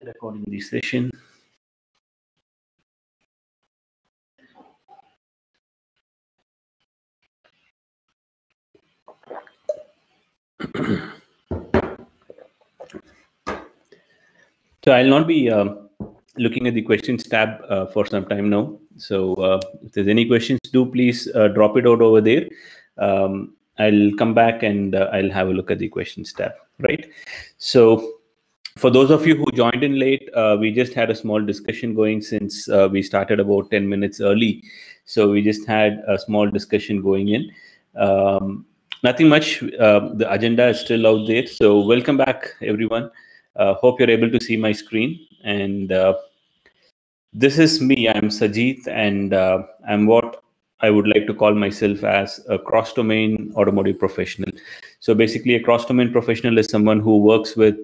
recording the session. So I'll not be looking at the questions tab for some time now. So if there's any questions, do please drop it out over there. I'll come back and I'll have a look at the questions tab, right? So for those of you who joined in late, we just had a small discussion going since we started about 10 minutes early. So we just had a small discussion going in. Nothing much. The agenda is still out there. So welcome back, everyone. Hope you're able to see my screen. And this is me. I'm Sajith, and I'm what I would like to call myself as a cross-domain automotive professional. So basically, a cross-domain professional is someone who works with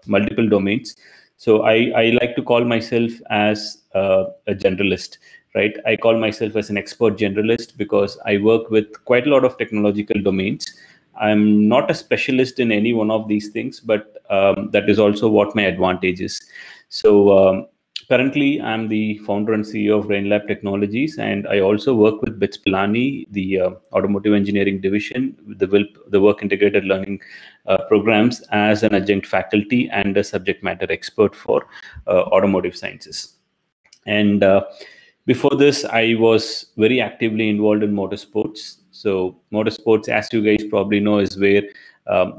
multiple domains. So I like to call myself as a generalist, right? I call myself as an expert generalist because I work with quite a lot of technological domains. I'm not a specialist in any one of these things, but that is also what my advantage is. So currently, I'm the founder and CEO of Rainlab Technologies, and I also work with BITS Pilani, the automotive engineering division, the work integrated learning programs as an adjunct faculty and a subject matter expert for automotive sciences. And before this, I was very actively involved in motorsports. So motorsports, as you guys probably know, is where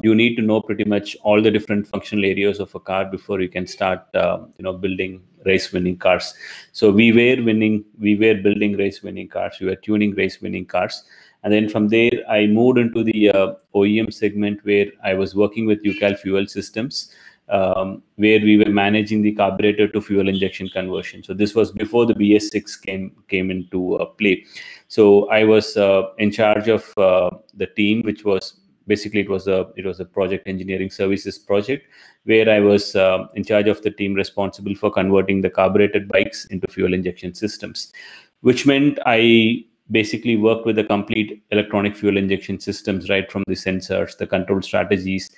you need to know pretty much all the different functional areas of a car before you can start, building race-winning cars. So we were building race-winning cars. We were tuning race-winning cars. And then from there, I moved into the OEM segment where I was working with UCAL Fuel Systems, where we were managing the carburetor to fuel injection conversion. So this was before the BS6 came into play. So I was in charge of the team, which was basically it was a project engineering services project where I was in charge of the team responsible for converting the carbureted bikes into fuel injection systems, which meant I basically worked with the complete electronic fuel injection systems, right from the sensors, the control strategies,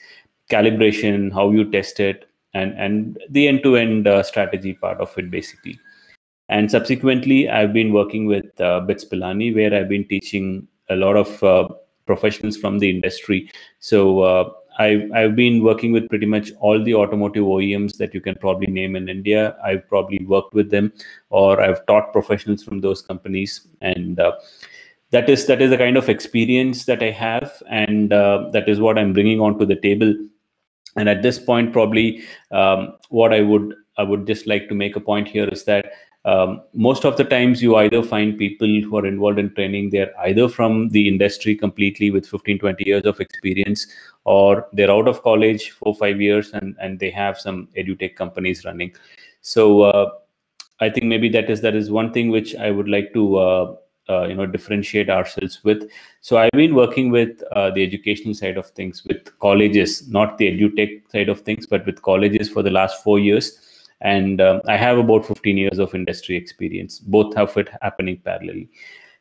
calibration, how you test it, and the end-to-end strategy part of it, basically. And subsequently, I've been working with BITS Pilani, where I've been teaching a lot of professionals from the industry. So I've been working with pretty much all the automotive OEMs that you can probably name in India. I've probably worked with them, or I've taught professionals from those companies, and that is the kind of experience that I have, and that is what I'm bringing onto the table. And at this point, probably what I would just like to make a point here is that most of the times you either find people who are involved in training, they're either from the industry completely with 15-20 years of experience, or they're out of college 4-5 years and they have some edutech companies running. So I think maybe that is one thing which I would like to differentiate ourselves with. So I've been working with the educational side of things with colleges, not the edutech side of things, but with colleges for the last 4 years. And I have about 15 years of industry experience, both of it happening parallelly.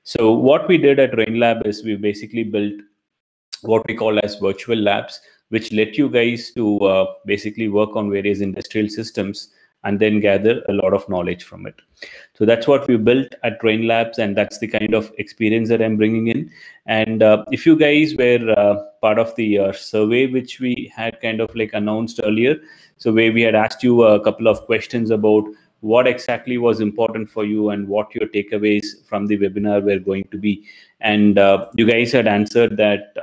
So what we did at Rainlab is we basically built what we call as virtual labs, which let you guys to basically work on various industrial systems and then gather a lot of knowledge from it. So that's what we built at Rainlabs, and that's the kind of experience that I'm bringing in. And if you guys were part of the survey, which we had kind of like announced earlier, so where we had asked you a couple of questions about what exactly was important for you and what your takeaways from the webinar were going to be. And you guys had answered that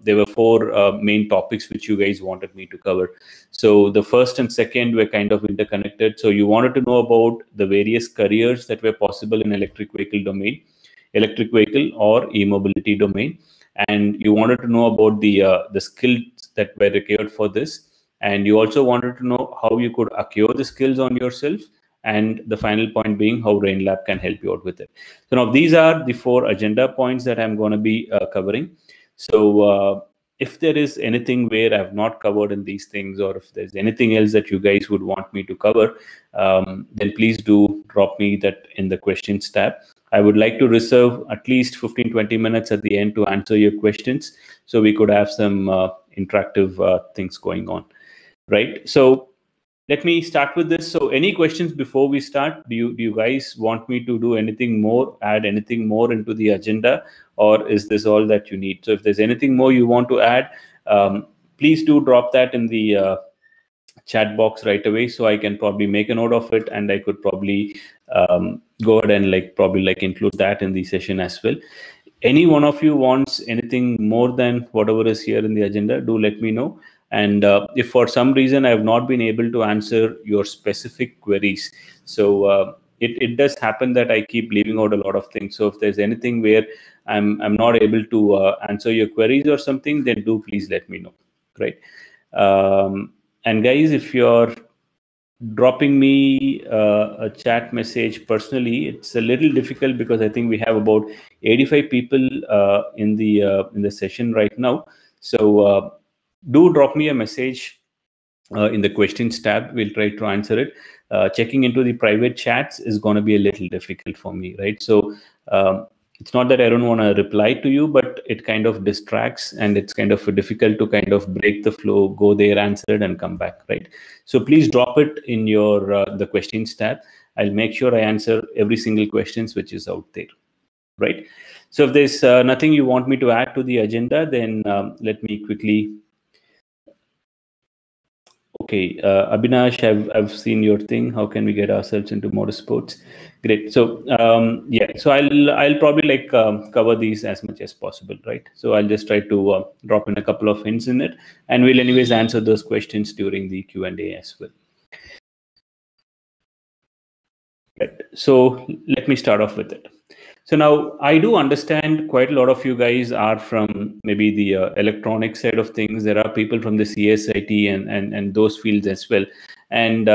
there were 4 main topics which you guys wanted me to cover. So the first and second were kind of interconnected. So you wanted to know about the various careers that were possible in electric vehicle domain, electric vehicle or e-mobility domain. And you wanted to know about the skills that were required for this. And you also wanted to know how you could acquire the skills on yourself. And the final point being how Rainlab can help you out with it. So now these are the 4 agenda points that I'm going to be covering. So if there is anything where I've not covered in these things, or if there's anything else that you guys would want me to cover, then please do drop me that in the questions tab. I would like to reserve at least 15-20 minutes at the end to answer your questions, so we could have some interactive things going on, right? So let me start with this. So any questions before we start? Do you guys want me to do anything more, add anything more into the agenda, or is this all that you need? So if there's anything more you want to add, please do drop that in the chat box right away, so I can probably make a note of it, and I could probably go ahead and probably include that in the session as well. Any one of you wants anything more than whatever is here in the agenda, do let me know. And if for some reason I have not been able to answer your specific queries, so it does happen that I keep leaving out a lot of things. So if there's anything where I'm not able to answer your queries or something, then do please let me know. Right. And guys, if you're dropping me a chat message personally, it's a little difficult because I think we have about 85 people in the session right now. So do drop me a message in the questions tab. We'll try to answer it. Checking into the private chats is going to be a little difficult for me, right? So it's not that I don't want to reply to you, but it kind of distracts, and it's kind of difficult to kind of break the flow, go there, answer it, and come back, right? So please drop it in your the questions tab. I'll make sure I answer every single questions which is out there, right? So if there's nothing you want me to add to the agenda, then let me quickly. Okay, Abhinash, I've seen your thing. How can we get ourselves into motorsports? Great. So yeah, so I'll probably cover these as much as possible, right? So I'll just try to drop in a couple of hints in it, and we'll anyways answer those questions during the Q&A as well. Right. So let me start off with it. So now I do understand quite a lot of you guys are from maybe the electronic side of things. There are people from the CSIT and those fields as well. And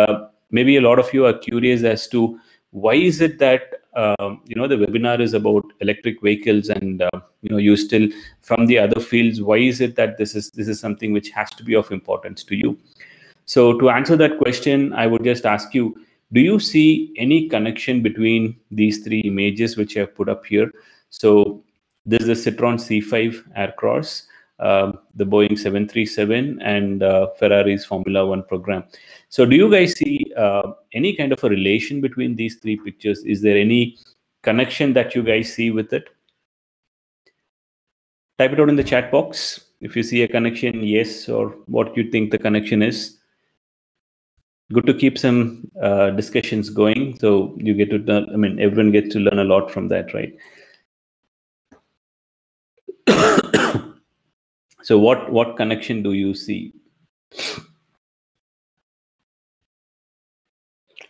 maybe a lot of you are curious as to why is it that the webinar is about electric vehicles, and you still from the other fields. Why is it that this is something which has to be of importance to you? So to answer that question, I would just ask you, do you see any connection between these three images which I have put up here? So this is the Citroen C5 Aircross, the Boeing 737, and Ferrari's Formula One program. So do you guys see any kind of a relation between these three pictures? Is there any connection that you guys see with it? Type it out in the chat box if you see a connection, yes, or what you think the connection is. Good to keep some discussions going, so you get to learn. I mean, everyone gets to learn a lot from that, right? So what connection do you see?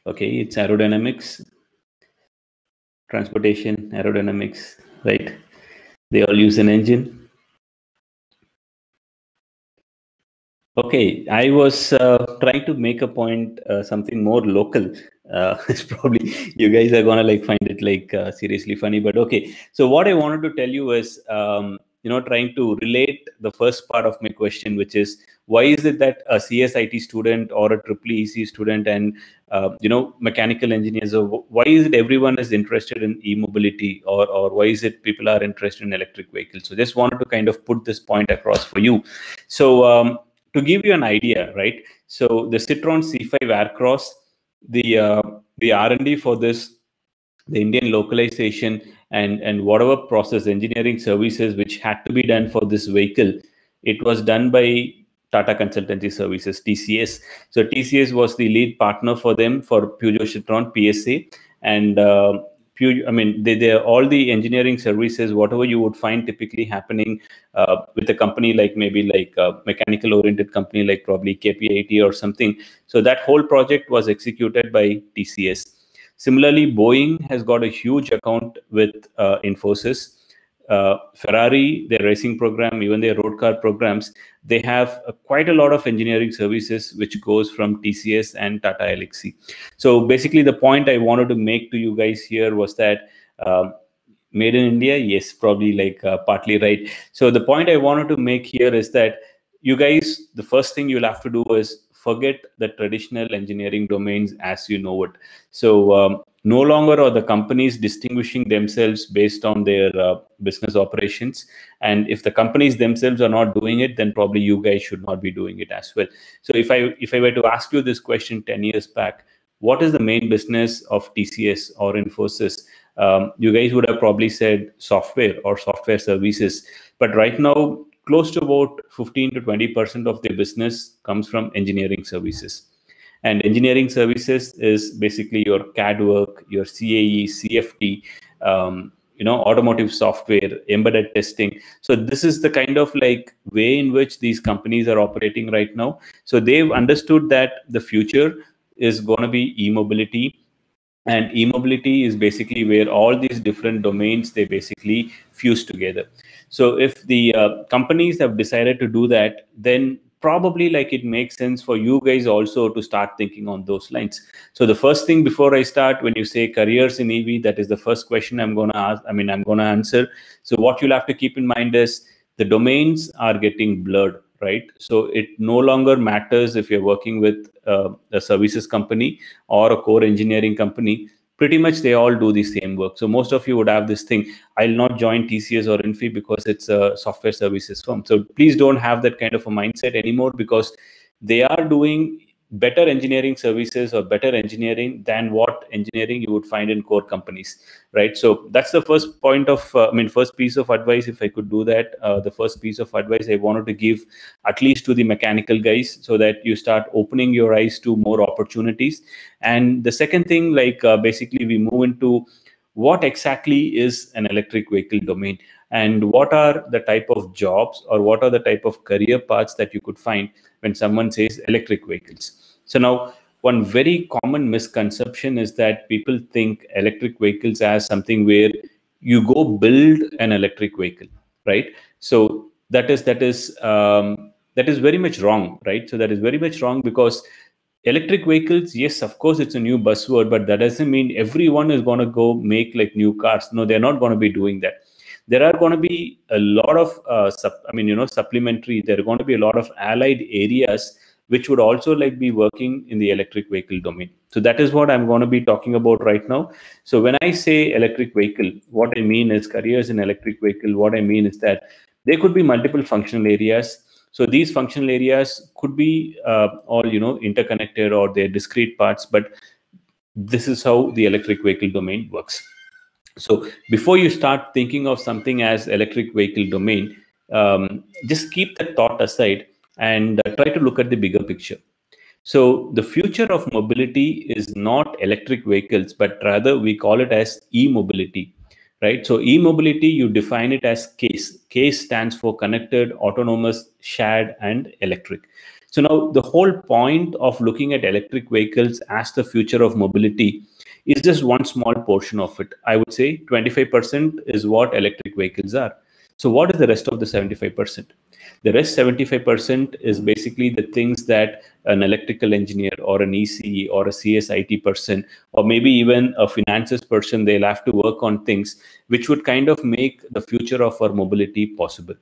Okay, it's aerodynamics, transportation, aerodynamics, right? They all use an engine. Okay, I was trying to make a point, something more local. It's probably you guys are gonna find it seriously funny, but okay. So what I wanted to tell you is, trying to relate the first part of my question, which is why is it that a CSIT student or a EEEC student and mechanical engineers, or why is it everyone is interested in e-mobility, or why is it people are interested in electric vehicles? So just wanted to kind of put this point across for you. So to give you an idea, right? So the Citroen C5 Aircross, the R&D for this, the Indian localization and whatever process engineering services which had to be done for this vehicle, it was done by Tata Consultancy Services, TCS. So TCS was the lead partner for them for Peugeot Citroen PSA, and I mean, they all the engineering services, whatever you would find typically happening with a company maybe a mechanical oriented company like probably KPIT or something. So that whole project was executed by TCS. Similarly, Boeing has got a huge account with Infosys. Ferrari, their racing program, even their road car programs, they have quite a lot of engineering services which goes from TCS and Tata Elxsi. So basically, the point I wanted to make to you guys here was that made in India, yes, probably partly right. So the point I wanted to make here is that you guys, the first thing you'll have to do is forget the traditional engineering domains as you know it. So no longer are the companies distinguishing themselves based on their business operations. And if the companies themselves are not doing it, then probably you guys should not be doing it as well. So if I were to ask you this question 10 years back, what is the main business of TCS or Infosys? You guys would have probably said software or software services. But right now, close to about 15 to 20% of their business comes from engineering services. And engineering services is basically your CAD work, your CAE, CFD, automotive software, embedded testing. So this is the kind of like way in which these companies are operating right now. So they've understood that the future is going to be e-mobility, and e-mobility is basically where all these different domains, they basically fuse together. So if the companies have decided to do that, then probably like it makes sense for you guys also to start thinking on those lines. So the first thing before I start, when you say careers in EV, that is the first question I'm going to ask. I'm going to answer. So what you'll have to keep in mind is the domains are getting blurred, right? So it no longer matters if you're working with a services company or a core engineering company. Pretty much they all do the same work. So most of you would have this thing, I'll not join TCS or Infi because it's a software services firm. So please don't have that kind of a mindset anymore, because they are doing better engineering services or better engineering than what engineering you would find in core companies, right? So that's the first point of first piece of advice. If I could do that, the first piece of advice I wanted to give at least to the mechanical guys, so that you start opening your eyes to more opportunities. And the second thing, like basically we move into what exactly is an electric vehicle domain, and what are the type of jobs or what are the type of career paths that you could find when someone says electric vehicles. So now, one very common misconception is that people think electric vehicles as something where you go build an electric vehicle, right? So that is very much wrong, right? So that is very much wrong, because electric vehicles, yes, of course, it's a new buzzword, but that doesn't mean everyone is going to go make like new cars. No, they're not going to be doing that. There are going to be a lot of supplementary, there are going to be a lot of allied areas which would also like be working in the electric vehicle domain. So that is what I'm going to be talking about right now. So when I say electric vehicle, what I mean is careers in electric vehicle. What I mean is that there could be multiple functional areas. So these functional areas could be all interconnected, or they're discrete parts, but this is how the electric vehicle domain works. So before you start thinking of something as electric vehicle domain, just keep that thought aside and try to look at the bigger picture. So the future of mobility is not electric vehicles, but rather we call it as e-mobility, right? So e-mobility, you define it as CASE. CASE stands for connected, autonomous, shared, and electric. So now the whole point of looking at electric vehicles as the future of mobility is just one small portion of it. I would say 25% is what electric vehicles are. So what is the rest of the 75%? The rest 75% is basically the things that an electrical engineer or an ECE or a CSIT person, or maybe even a finances person, they'll have to work on things which would kind of make the future of our mobility possible.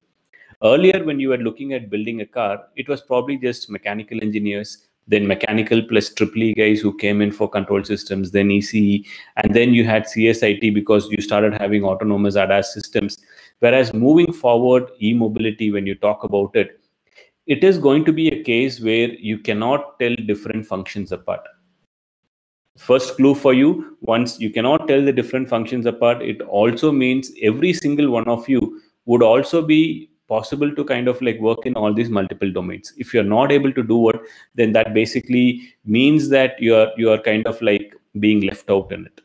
Earlier, when you were looking at building a car, it was probably just mechanical engineers, then mechanical plus triple E guys who came in for control systems, then ECE, and then you had CSIT because you started having autonomous ADAS systems. Whereas moving forward, e-mobility, when you talk about it, it is going to be a case where you cannot tell different functions apart. First clue for you, once you cannot tell the different functions apart, it also means every single one of you would also be possible to kind of like work in all these multiple domains. If you're not able to do it, then that basically means that you are kind of like being left out in it.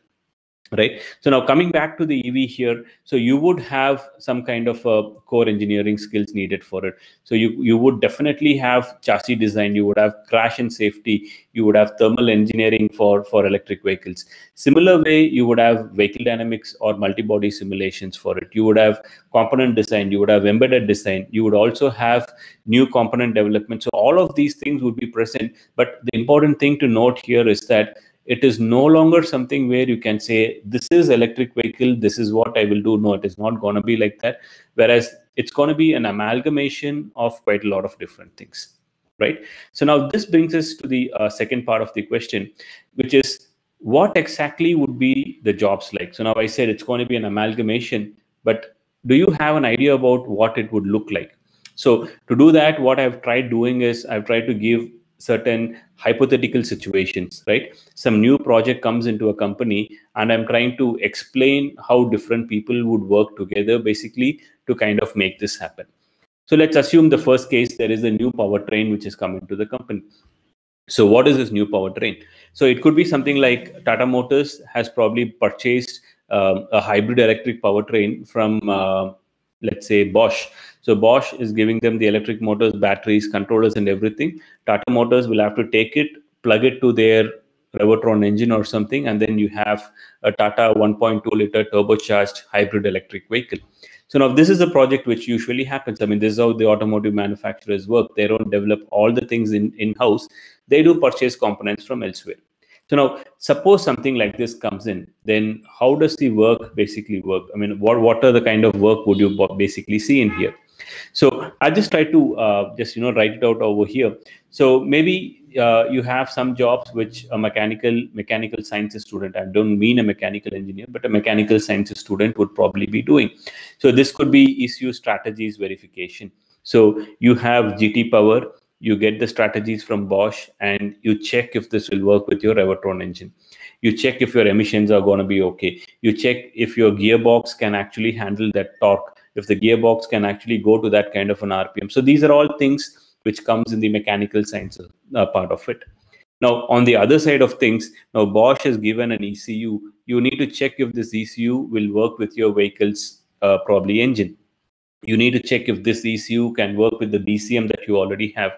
Right. So now coming back to the EV here, so you would have some kind of core engineering skills needed for it. So you would definitely have chassis design, you would have crash and safety, you would have thermal engineering for electric vehicles. Similar way, you would have vehicle dynamics or multi-body simulations for it. You would have component design, you would have embedded design, you would also have new component development. So all of these things would be present. But the important thing to note here is that it is no longer something where you can say, this is electric vehicle, this is what I will do. No, it is not going to be like that. Whereas it's going to be an amalgamation of quite a lot of different things, right? So now this brings us to the second part of the question, which is, what exactly would be the jobs like? So now I said it's going to be an amalgamation, but do you have an idea about what it would look like? So to do that, what I've tried doing is I've tried to give certain hypothetical situations, right? Some new project comes into a company, and I'm trying to explain how different people would work together, basically, to kind of make this happen. So let's assume the first case, there is a new powertrain which is coming to the company. So what is this new powertrain? So it could be something like Tata Motors has probably purchased a hybrid electric powertrain from, let's say, Bosch. So Bosch is giving them the electric motors, batteries, controllers, and everything. Tata Motors will have to take it, plug it to their Revotron engine or something, and then you have a Tata 1.2 liter turbocharged hybrid electric vehicle. So now this is a project which usually happens. I mean, this is how the automotive manufacturers work. They don't develop all the things in-house. They do purchase components from elsewhere. So now, suppose something like this comes in, then how does the work basically work? I mean, what are the kind of work would you basically see in here? So I just try to just write it out over here. So maybe you have some jobs which a mechanical sciences student, I don't mean a mechanical engineer, but a mechanical sciences student would probably be doing. So this could be ECU strategies verification. So you have GT Power, you get the strategies from Bosch, and you check if this will work with your Revotron engine. You check if your emissions are going to be okay. You check if your gearbox can actually handle that torque, if the gearbox can actually go to that kind of an RPM. So these are all things which comes in the mechanical science part of it. Now, on the other side of things, now Bosch has given an ECU. You need to check if this ECU will work with your vehicle's probably engine. You need to check if this ECU can work with the BCM that you already have,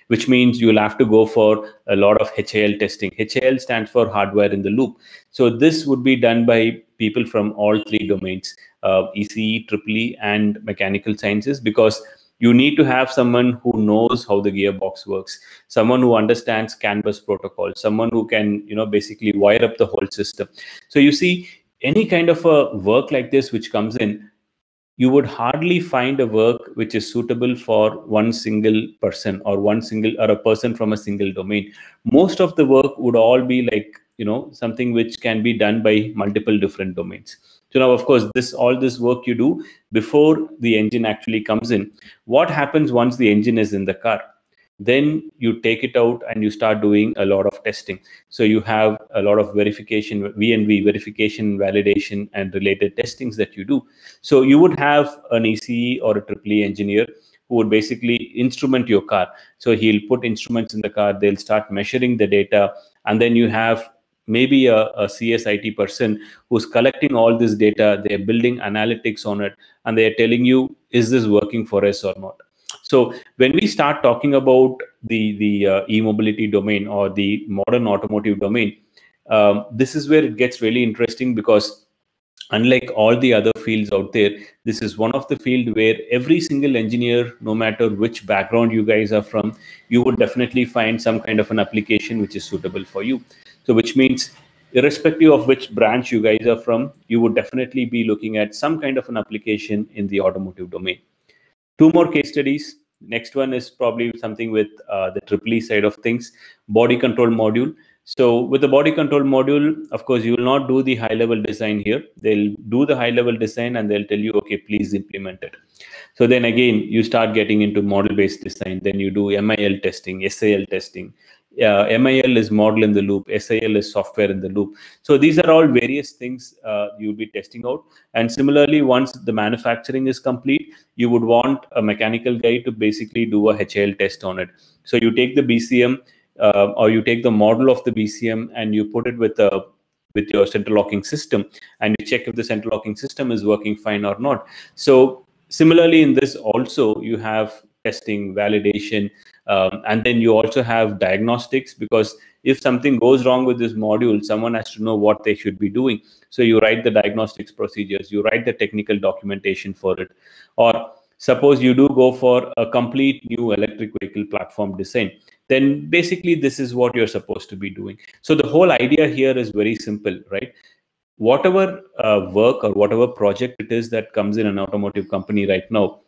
which means you'll have to go for a lot of HAL testing. HAL stands for hardware in the loop. So this would be done by people from all three domains, ECE, EEE, and mechanical sciences, because you need to have someone who knows how the gearbox works, someone who understands CAN bus protocol, someone who can, basically wire up the whole system. So you see, any kind of a work like this which comes in, you would hardly find a work which is suitable for one single person or a person from a single domain. Most of the work would all be like, something which can be done by multiple different domains. So now, of course, all this work you do before the engine actually comes in. What happens once the engine is in the car? Then you take it out and you start doing a lot of testing. So you have a lot of verification, V&V, verification, validation, and related testings that you do. So you would have an ECE or a EEE engineer who would basically instrument your car. So he'll put instruments in the car, they'll start measuring the data, and then you have maybe a CSIT person who's collecting all this data, they're building analytics on it, and they're telling you, is this working for us or not? So when we start talking about the e-mobility domain or the modern automotive domain, this is where it gets really interesting, because unlike all the other fields out there, this is one of the field where every single engineer, no matter which background you guys are from, you would definitely find some kind of an application which is suitable for you. So which means irrespective of which branch you guys are from, you would definitely be looking at some kind of an application in the automotive domain. Two more case studies. Next one is probably something with the EEE side of things, body control module. So with the body control module, of course, you will not do the high-level design here. They'll do the high-level design and they'll tell you, okay, please implement it. So then again, you start getting into model-based design. Then you do MIL testing, SAL testing. MIL is model in the loop, SAL is software in the loop. So these are all various things you'll be testing out. And similarly, once the manufacturing is complete, you would want a mechanical guy to basically do a HAL test on it. So you take the BCM or you take the model of the BCM and you put it with your central locking system, and you check if the central locking system is working fine or not. So similarly, in this also, you have testing, validation, and then you also have diagnostics, because if something goes wrong with this module, someone has to know what they should be doing. So you write the diagnostics procedures, you write the technical documentation for it. Or suppose you do go for a complete new electric vehicle platform design, then basically this is what you're supposed to be doing. So the whole idea here is very simple, right? Whatever work or whatever project it is that comes in an automotive company right now,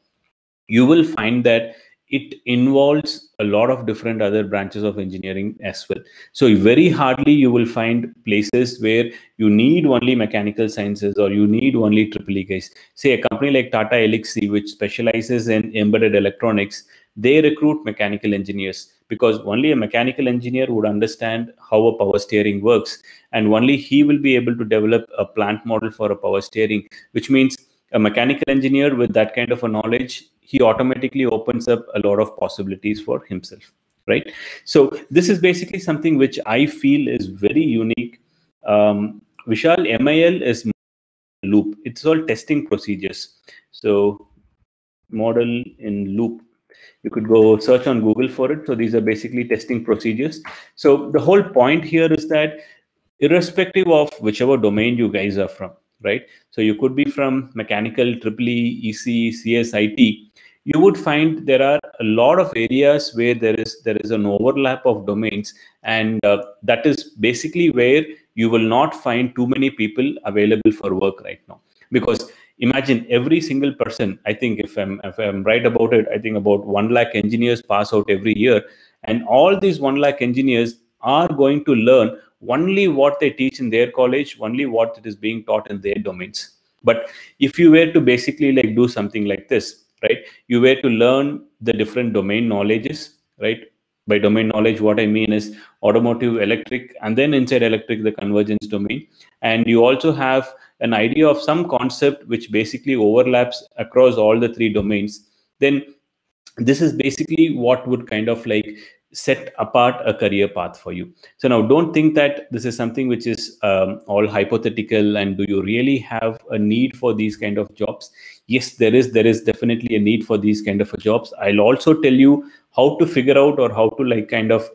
you will find that it involves a lot of different other branches of engineering as well. So very hardly you will find places where you need only mechanical sciences or you need only triple E guys. Say a company like Tata Elxsi, which specializes in embedded electronics, they recruit mechanical engineers because only a mechanical engineer would understand how a power steering works, and only he will be able to develop a plant model for a power steering, which means a mechanical engineer with that kind of a knowledge, he automatically opens up a lot of possibilities for himself, right? So this is basically something which I feel is very unique. Vishal, MIL is loop. It's all testing procedures. So model in loop, you could go search on Google for it. So these are basically testing procedures. So the whole point here is that irrespective of whichever domain you guys are from, right? So you could be from mechanical, triple E, EC, CS, IT. You would find there are a lot of areas where there is an overlap of domains, and that is basically where you will not find too many people available for work right now. Because imagine every single person, I think if I'm right about it, I think about 1 lakh engineers pass out every year, and all these 1 lakh engineers are going to learn only what they teach in their college, only what it is being taught in their domains. But if you were to basically like do something like this, right, you were to learn the different domain knowledges, right? By domain knowledge, what I mean is automotive, electric, and then inside electric, the convergence domain. And you also have an idea of some concept which basically overlaps across all the three domains. Then this is basically what would kind of like set apart a career path for you. So now don't think that this is something which is all hypothetical and do you really have a need for these kind of jobs. Yes, there is definitely a need for these kind of jobs. I'll also tell you how to figure out or how to like kind of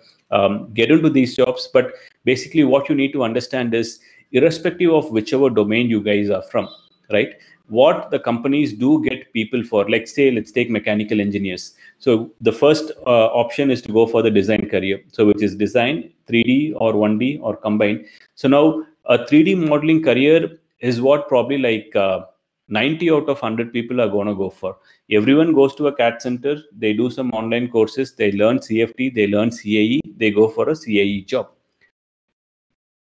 get into these jobs. But basically what you need to understand is, irrespective of whichever domain you guys are from, right, what the companies do get people for, like say let's take mechanical engineers. So the first option is to go for the design career, so which is design, 3D or 1D or combined. So now a 3D modeling career is what probably like 90 out of 100 people are going to go for. Everyone goes to a CAD center, they do some online courses, they learn CFD, they learn CAE, they go for a CAE job.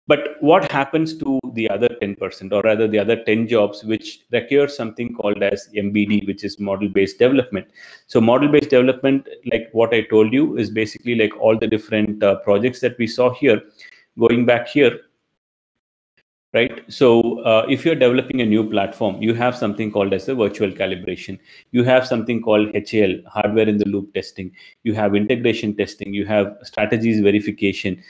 But what happens to the other 10%, or rather the other 10 jobs, which require something called as MBD, which is model-based development? So model-based development, like what I told you, is basically like all the different projects that we saw here. Going back here, right? So if you're developing a new platform, you have something called as a virtual calibration. You have something called HAL, hardware in the loop testing. You have integration testing. You have strategies verification,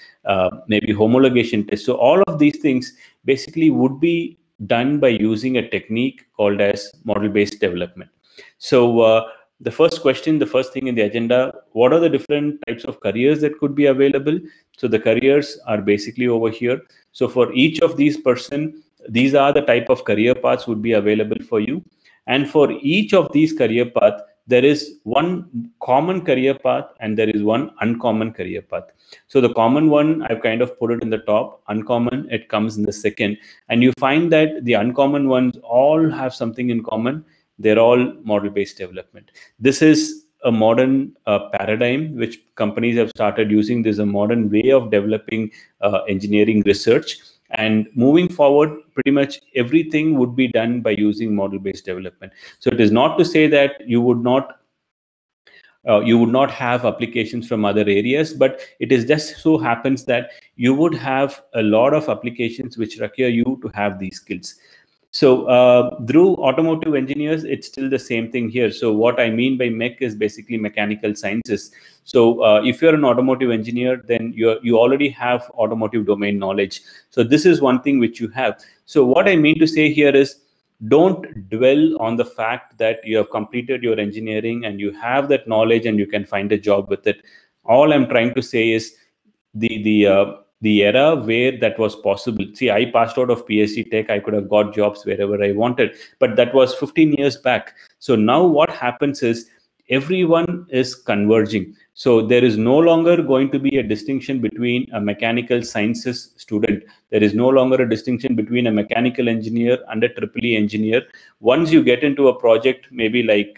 maybe homologation test. So all of these things basically would be done by using a technique called as model-based development. So the first question, the first thing in the agenda, what are the different types of careers that could be available? So the careers are basically over here. So for each of these person, these are the type of career paths would be available for you. And for each of these career path, there is one common career path and there is one uncommon career path. So the common one, I've kind of put it in the top. Uncommon, it comes in the second. And you find that the uncommon ones all have something in common. They're all model-based development. This is a modern paradigm which companies have started using. This is a modern way of developing engineering research. And moving forward, pretty much everything would be done by using model-based development. So it is not to say that you would not have applications from other areas, but it is just so happens that you would have a lot of applications which require you to have these skills. So through automotive engineers, it's still the same thing here. So what I mean by mech is basically mechanical sciences. So if you're an automotive engineer, then you already have automotive domain knowledge. So this is one thing which you have. So what I mean to say here is, don't dwell on the fact that you have completed your engineering and you have that knowledge and you can find a job with it. All I'm trying to say is the era where that was possible. See, I passed out of PhD Tech. I could have got jobs wherever I wanted, but that was 15 years back. So now what happens is everyone is converging. So there is no longer going to be a distinction between a mechanical sciences student. There is no longer a distinction between a mechanical engineer and a triple E engineer. Once you get into a project, maybe like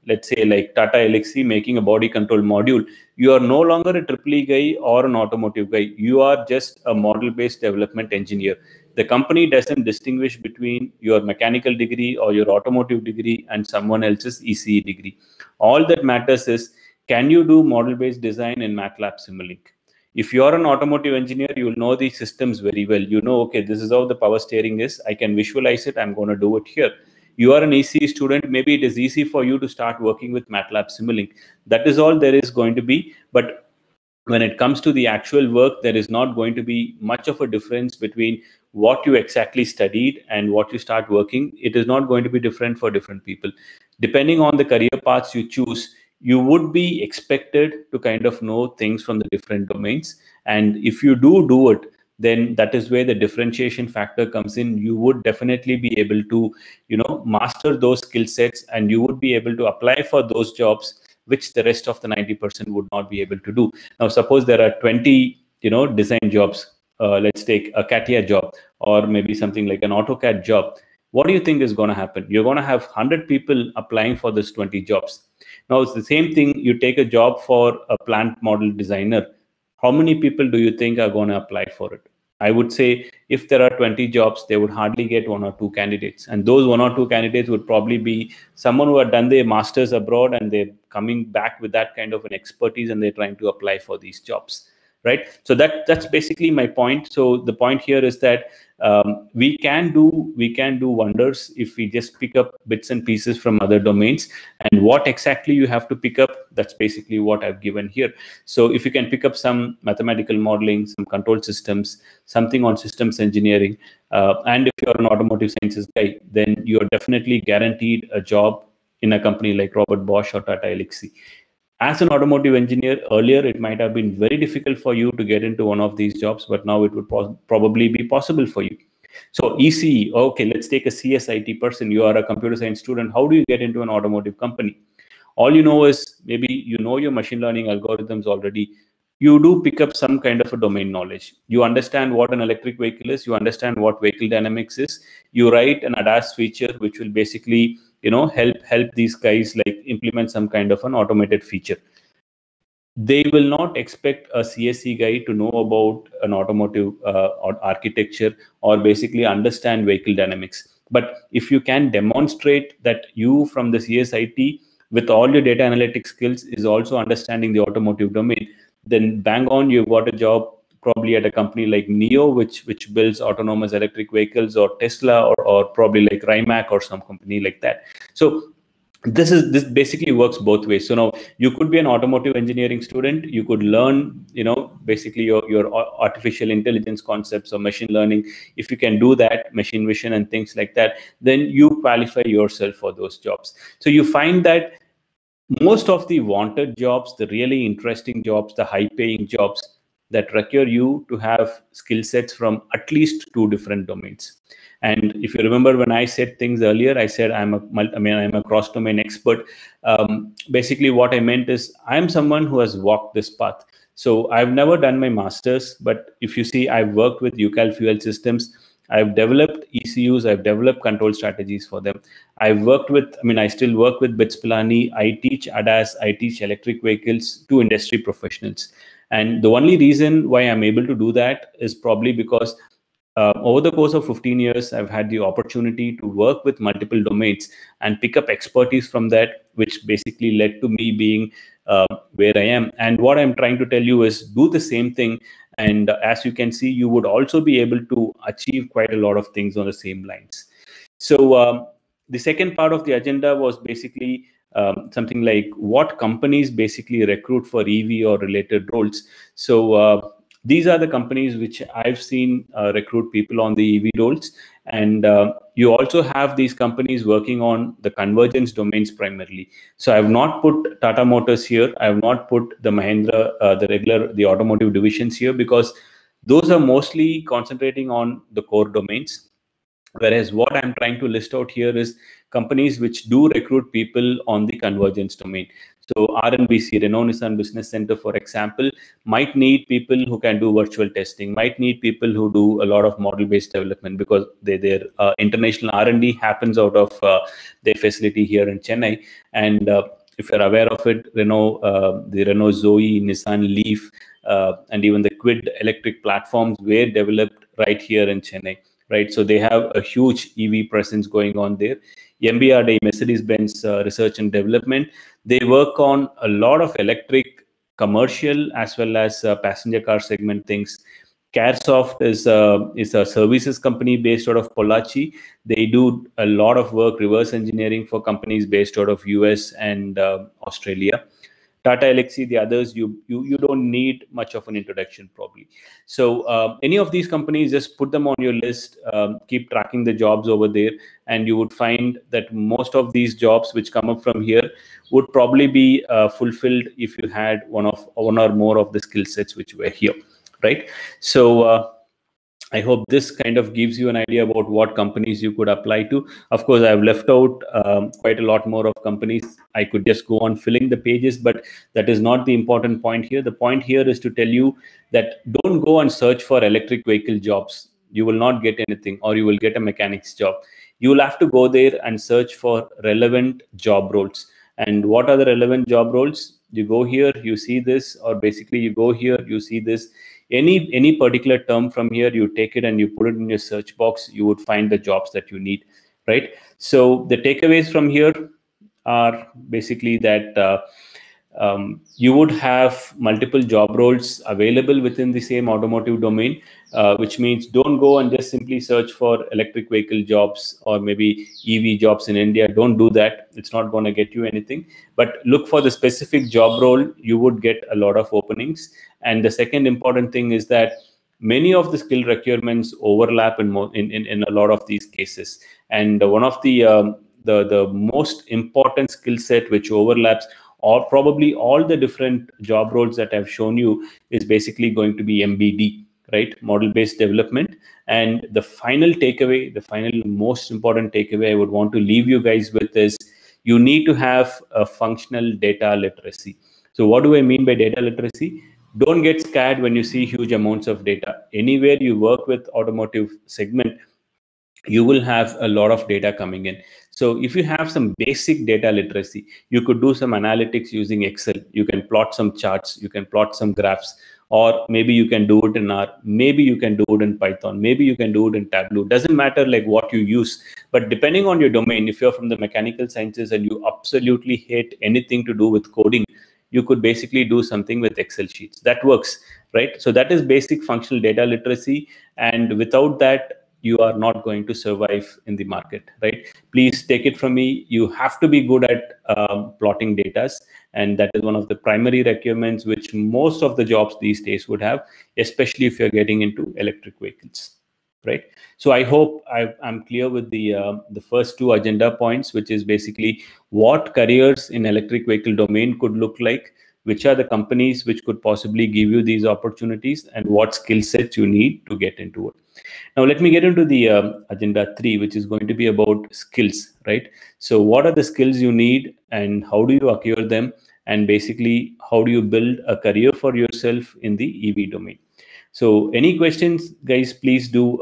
let's say like Tata Elxsi making a body control module, you are no longer a EEE guy or an automotive guy. You are just a model-based development engineer. The company doesn't distinguish between your mechanical degree or your automotive degree and someone else's ECE degree. All that matters is, can you do model-based design in MATLAB Simulink? If you're an automotive engineer, you'll know these systems very well. You know, okay, this is how the power steering is. I can visualize it. I'm going to do it here. You are an ECE student. Maybe it is easy for you to start working with MATLAB Simulink. That is all there is going to be. But when it comes to the actual work, there is not going to be much of a difference between what you exactly studied and what you start working. It is not going to be different for different people. Depending on the career paths you choose, you would be expected to kind of know things from the different domains. And if you do it, then that is where the differentiation factor comes in. You would definitely be able to, master those skill sets, and you would be able to apply for those jobs which the rest of the 90% would not be able to do. Now, suppose there are 20, design jobs. Let's take a CATIA job or maybe something like an AutoCAD job. What do you think is going to happen? You're going to have 100 people applying for this 20 jobs. Now, it's the same thing. You take a job for a plant model designer. How many people do you think are going to apply for it? I would say if there are 20 jobs, they would hardly get 1 or 2 candidates. And those 1 or 2 candidates would probably be someone who had done their masters abroad and they're coming back with that kind of an expertise and they're trying to apply for these jobs, right? So that's basically my point. So the point here is that we can do wonders if we just pick up bits and pieces from other domains. And what exactly you have to pick up, that's basically what I've given here. So if you can pick up some mathematical modeling, some control systems, something on systems engineering, and if you're an automotive sciences guy, then you're definitely guaranteed a job in a company like Robert Bosch or Tata Elxsi. As an automotive engineer, earlier it might have been very difficult for you to get into one of these jobs, but now it would probably be possible for you. So ECE, okay, let's take a CSIT person. You are a computer science student. How do you get into an automotive company? All you know is maybe you know your machine learning algorithms already. You do pick up some kind of a domain knowledge. You understand what an electric vehicle is. You understand what vehicle dynamics is. You write an ADAS feature, which will basically help these guys like implement some kind of an automated feature. They will not expect a CSE guy to know about an automotive or architecture or basically understand vehicle dynamics. But if you can demonstrate that you from the CSIT with all your data analytics skills is also understanding the automotive domain, then bang on, you've got a job probably at a company like NIO, which builds autonomous electric vehicles, or Tesla, or probably like Rimac or some company like that. So this basically works both ways. So now you could be an automotive engineering student. You could learn, basically your artificial intelligence concepts or machine learning. If you can do that, machine vision and things like that, then you qualify yourself for those jobs. So you find that most of the wanted jobs, the really interesting jobs, the high paying jobs, that require you to have skill sets from at least 2 different domains. And if you remember when I said things earlier, I said I'm a cross-domain expert. Basically, what I meant is I'm someone who has walked this path. So I've never done my master's, but if you see, I've worked with UCAL fuel systems. I've developed ECUs. I've developed control strategies for them. I've worked with, I still work with BITS Pilani. I teach ADAS. I teach electric vehicles to industry professionals. And the only reason why I'm able to do that is probably because over the course of 15 years, I've had the opportunity to work with multiple domains and pick up expertise from that, which basically led to me being where I am. And what I'm trying to tell you is do the same thing. And as you can see, you would also be able to achieve quite a lot of things on the same lines. So the second part of the agenda was basically something like what companies basically recruit for EV or related roles. So these are the companies which I've seen recruit people on the EV roles. And you also have these companies working on the convergence domains primarily. So I have not put Tata Motors here. I have not put the Mahindra, the automotive divisions here, because those are mostly concentrating on the core domains. Whereas what I'm trying to list out here is companies which do recruit people on the convergence domain. So RNBC, Renault Nissan Business Center, for example, might need people who can do virtual testing, might need people who do a lot of model-based development, because their international R&D happens out of their facility here in Chennai. And if you're aware of it, Renault, the Renault Zoe, Nissan Leaf, and even the Kwid electric platforms were developed right here in Chennai, right? So they have a huge EV presence going on there. MBRD, Mercedes-Benz Research and Development, they work on a lot of electric commercial as well as passenger car segment things. Caresoft is a services company based out of Pollachi. They do a lot of work, reverse engineering, for companies based out of US and Australia. Tata Elxsi, the others, you don't need much of an introduction probably. So any of these companies, just put them on your list, keep tracking the jobs over there, and you would find that most of these jobs which come up from here would probably be fulfilled if you had one or more of the skill sets which were here, right? So I hope this kind of gives you an idea about what companies you could apply to. Of course, I've left out quite a lot more of companies. I could just go on filling the pages, but that is not the important point here. The point here is to tell you that don't go and search for electric vehicle jobs. You will not get anything, or you will get a mechanic's job. You will have to go there and search for relevant job roles. And what are the relevant job roles? You go here, you see this, or basically you go here, you see this. Any particular term from here, you take it and you put it in your search box, you would find the jobs that you need, right? So the takeaways from here are basically that you would have multiple job roles available within the same automotive domain, which means don't go and just simply search for electric vehicle jobs or maybe EV jobs in India. Don't do that. It's not going to get you anything. But look for the specific job role. You would get a lot of openings. And the second important thing is that many of the skill requirements overlap in a lot of these cases. And one of the most important skill set which overlaps, or probably all the different job roles that I've shown you, is basically going to be MBD, right? Model-based development. And the final takeaway, the final most important takeaway I would want to leave you guys with is you need to have a functional data literacy. So what do I mean by data literacy? Don't get scared when you see huge amounts of data. Anywhere you work with automotive segment, you will have a lot of data coming in. So if you have some basic data literacy, you could do some analytics using Excel. You can plot some charts, you can plot some graphs, or maybe you can do it in R, maybe you can do it in Python, maybe you can do it in Tableau. Doesn't matter like what you use, but depending on your domain, if you're from the mechanical sciences and you absolutely hate anything to do with coding, you could basically do something with Excel sheets. That works, right? So that is basic functional data literacy. And without that, you are not going to survive in the market, right? Please take it from me. You have to be good at plotting data. And that is one of the primary requirements which most of the jobs these days would have, especially if you're getting into electric vehicles, right? So I hope I'm clear with the first two agenda points, which is basically what careers in electric vehicle domain could look like, which are the companies which could possibly give you these opportunities, and what skill sets you need to get into it. Now, let me get into the agenda 3, which is going to be about skills, right? So what are the skills you need and how do you acquire them? And basically, how do you build a career for yourself in the EV domain? So any questions, guys, please do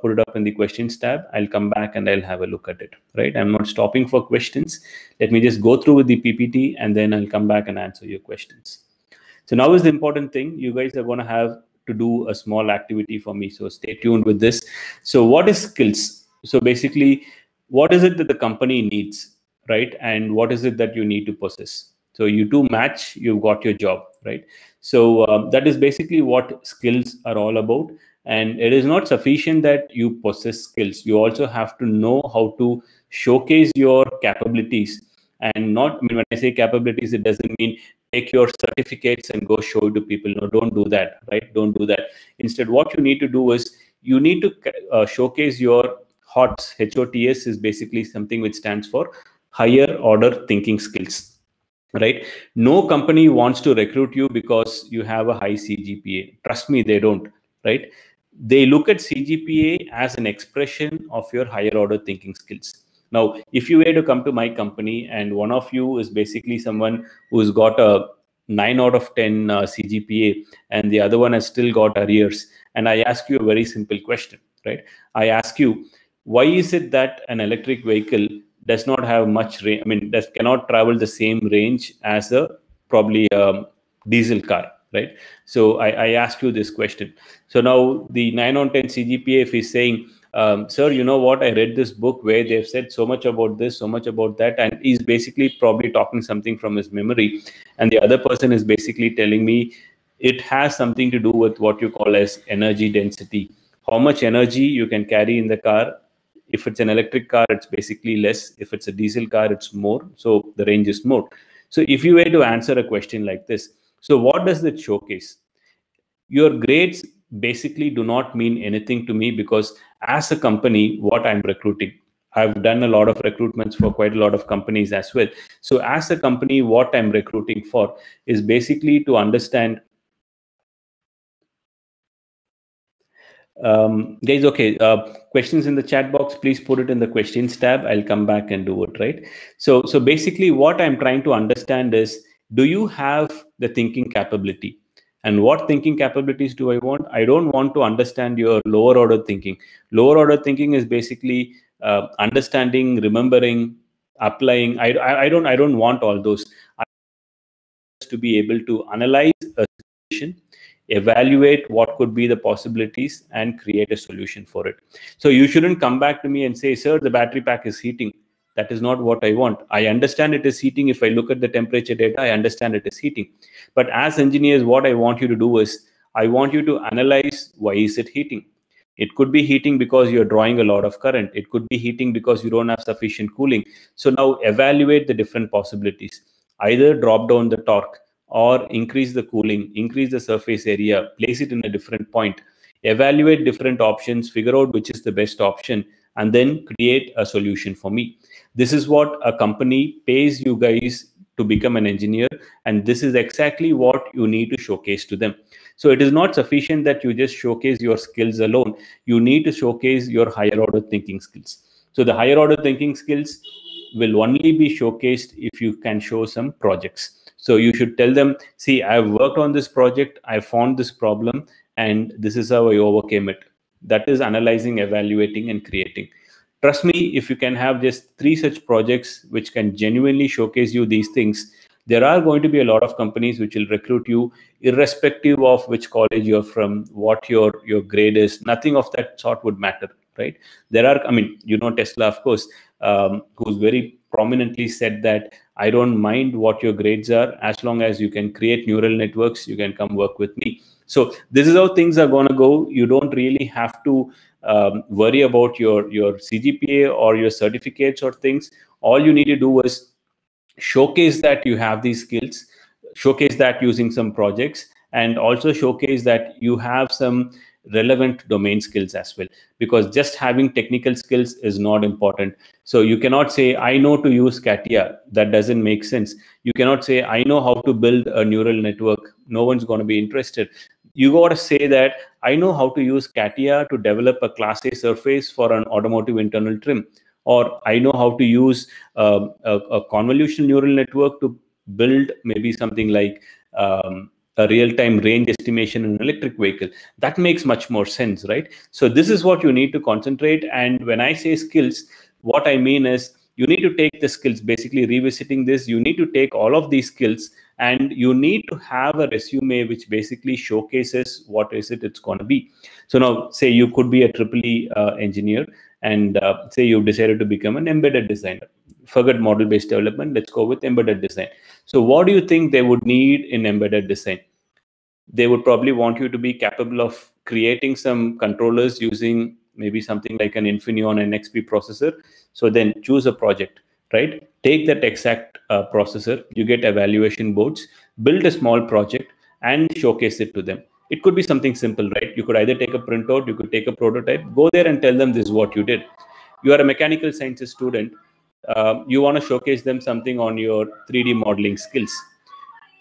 put it up in the questions tab. I'll come back and I'll have a look at it, right? I'm not stopping for questions. Let me just go through with the PPT and then I'll come back and answer your questions. So now is the important thing. You guys are going to have to do a small activity for me. So stay tuned with this. So what is skills? So basically, what is it that the company needs, right? And what is it that you need to possess? So you two match, you've got your job, right? So that is basically what skills are all about. And it is not sufficient that you possess skills. You also have to know how to showcase your capabilities. And not, I mean, when I say capabilities, it doesn't mean take your certificates and go show it to people. No, don't do that, right? Don't do that. Instead, what you need to do is you need to showcase your HOTS. HOTS is basically something which stands for higher order thinking skills. Right? No company wants to recruit you because you have a high CGPA. Trust me, they don't, right? They look at CGPA as an expression of your higher order thinking skills. Now, if you were to come to my company and one of you is basically someone who's got a 9 out of 10 CGPA, and the other one has still got arrears, and I ask you a very simple question, right? I ask you, why is it that an electric vehicle does not have much range? I mean, that cannot travel the same range as a probably diesel car, right? So I ask you this question. So now the 9 on 10 CGPA, if he's saying, sir, you know what, I read this book where they've said so much about this, so much about that, and he's basically probably talking something from his memory, and the other person is basically telling me it has something to do with what you call as energy density, how much energy you can carry in the car. If it's an electric car, it's basically less. If it's a diesel car, it's more, so the range is more. So if you were to answer a question like this, so what does it showcase? Your grades basically do not mean anything to me, because as a company, what I'm recruiting, I've done a lot of recruitments for quite a lot of companies as well. So as a company, what I'm recruiting for is basically to understand, guys, okay, questions in the chat box, please put it in the questions tab. I'll come back and do it, right? So basically what I'm trying to understand is, do you have the thinking capability? And what thinking capabilities do I want? I don't want to understand your lower order thinking. Lower order thinking is basically understanding, remembering, applying. I don't want all those. I want to be able to analyze a situation, evaluate what could be the possibilities, and create a solution for it. So you shouldn't come back to me and say, sir, the battery pack is heating. That is not what I want. I understand it is heating. If I look at the temperature data, I understand it is heating. But as engineers, what I want you to do is, I want you to analyze, why is it heating? It could be heating because you're drawing a lot of current. It could be heating because you don't have sufficient cooling. So now evaluate the different possibilities. Either drop down the torque, or increase the cooling, increase the surface area, place it in a different point, evaluate different options, figure out which is the best option, and then create a solution for me. This is what a company pays you guys to become an engineer, and this is exactly what you need to showcase to them. So it is not sufficient that you just showcase your skills alone. You need to showcase your higher order thinking skills. So the higher order thinking skills will only be showcased if you can show some projects. So you should tell them, see, I've worked on this project, I found this problem, and this is how I overcame it. That is analyzing, evaluating, and creating. Trust me, if you can have just 3 such projects which can genuinely showcase you these things, there are going to be a lot of companies which will recruit you irrespective of which college you're from, what your grade is. Nothing of that sort would matter, right? There are, I mean, you know, Tesla, of course, who's very prominently said that, I don't mind what your grades are, as long as you can create neural networks, you can come work with me. So this is how things are going to go. You don't really have to worry about your CGPA or your certificates or things. All you need to do is showcase that you have these skills, showcase that using some projects, and also showcase that you have some relevant domain skills as well, because just having technical skills is not important. So you cannot say, I know to use CATIA. That doesn't make sense. You cannot say, I know how to build a neural network. No one's going to be interested. You got to say that, I know how to use CATIA to develop a class A surface for an automotive internal trim, or I know how to use a convolutional neural network to build maybe something like a real-time range estimation in an electric vehicle. That makes much more sense, right? So this is what you need to concentrate. And when I say skills, what I mean is, you need to take the skills, basically revisiting this, you need to take all of these skills, and you need to have a resume which basically showcases what is it it's going to be. So now, say you could be a EEE engineer, and say you've decided to become an embedded designer. Forget model-based development, let's go with embedded design. So what do you think they would need in embedded design? They would probably want you to be capable of creating some controllers using maybe something like an Infineon NXP processor. So then choose a project, right? Take that exact processor, you get evaluation boards, build a small project, and showcase it to them. It could be something simple, right? You could either take a printout, you could take a prototype, go there and tell them this is what you did. You are a mechanical sciences student. You want to showcase them something on your 3D modeling skills.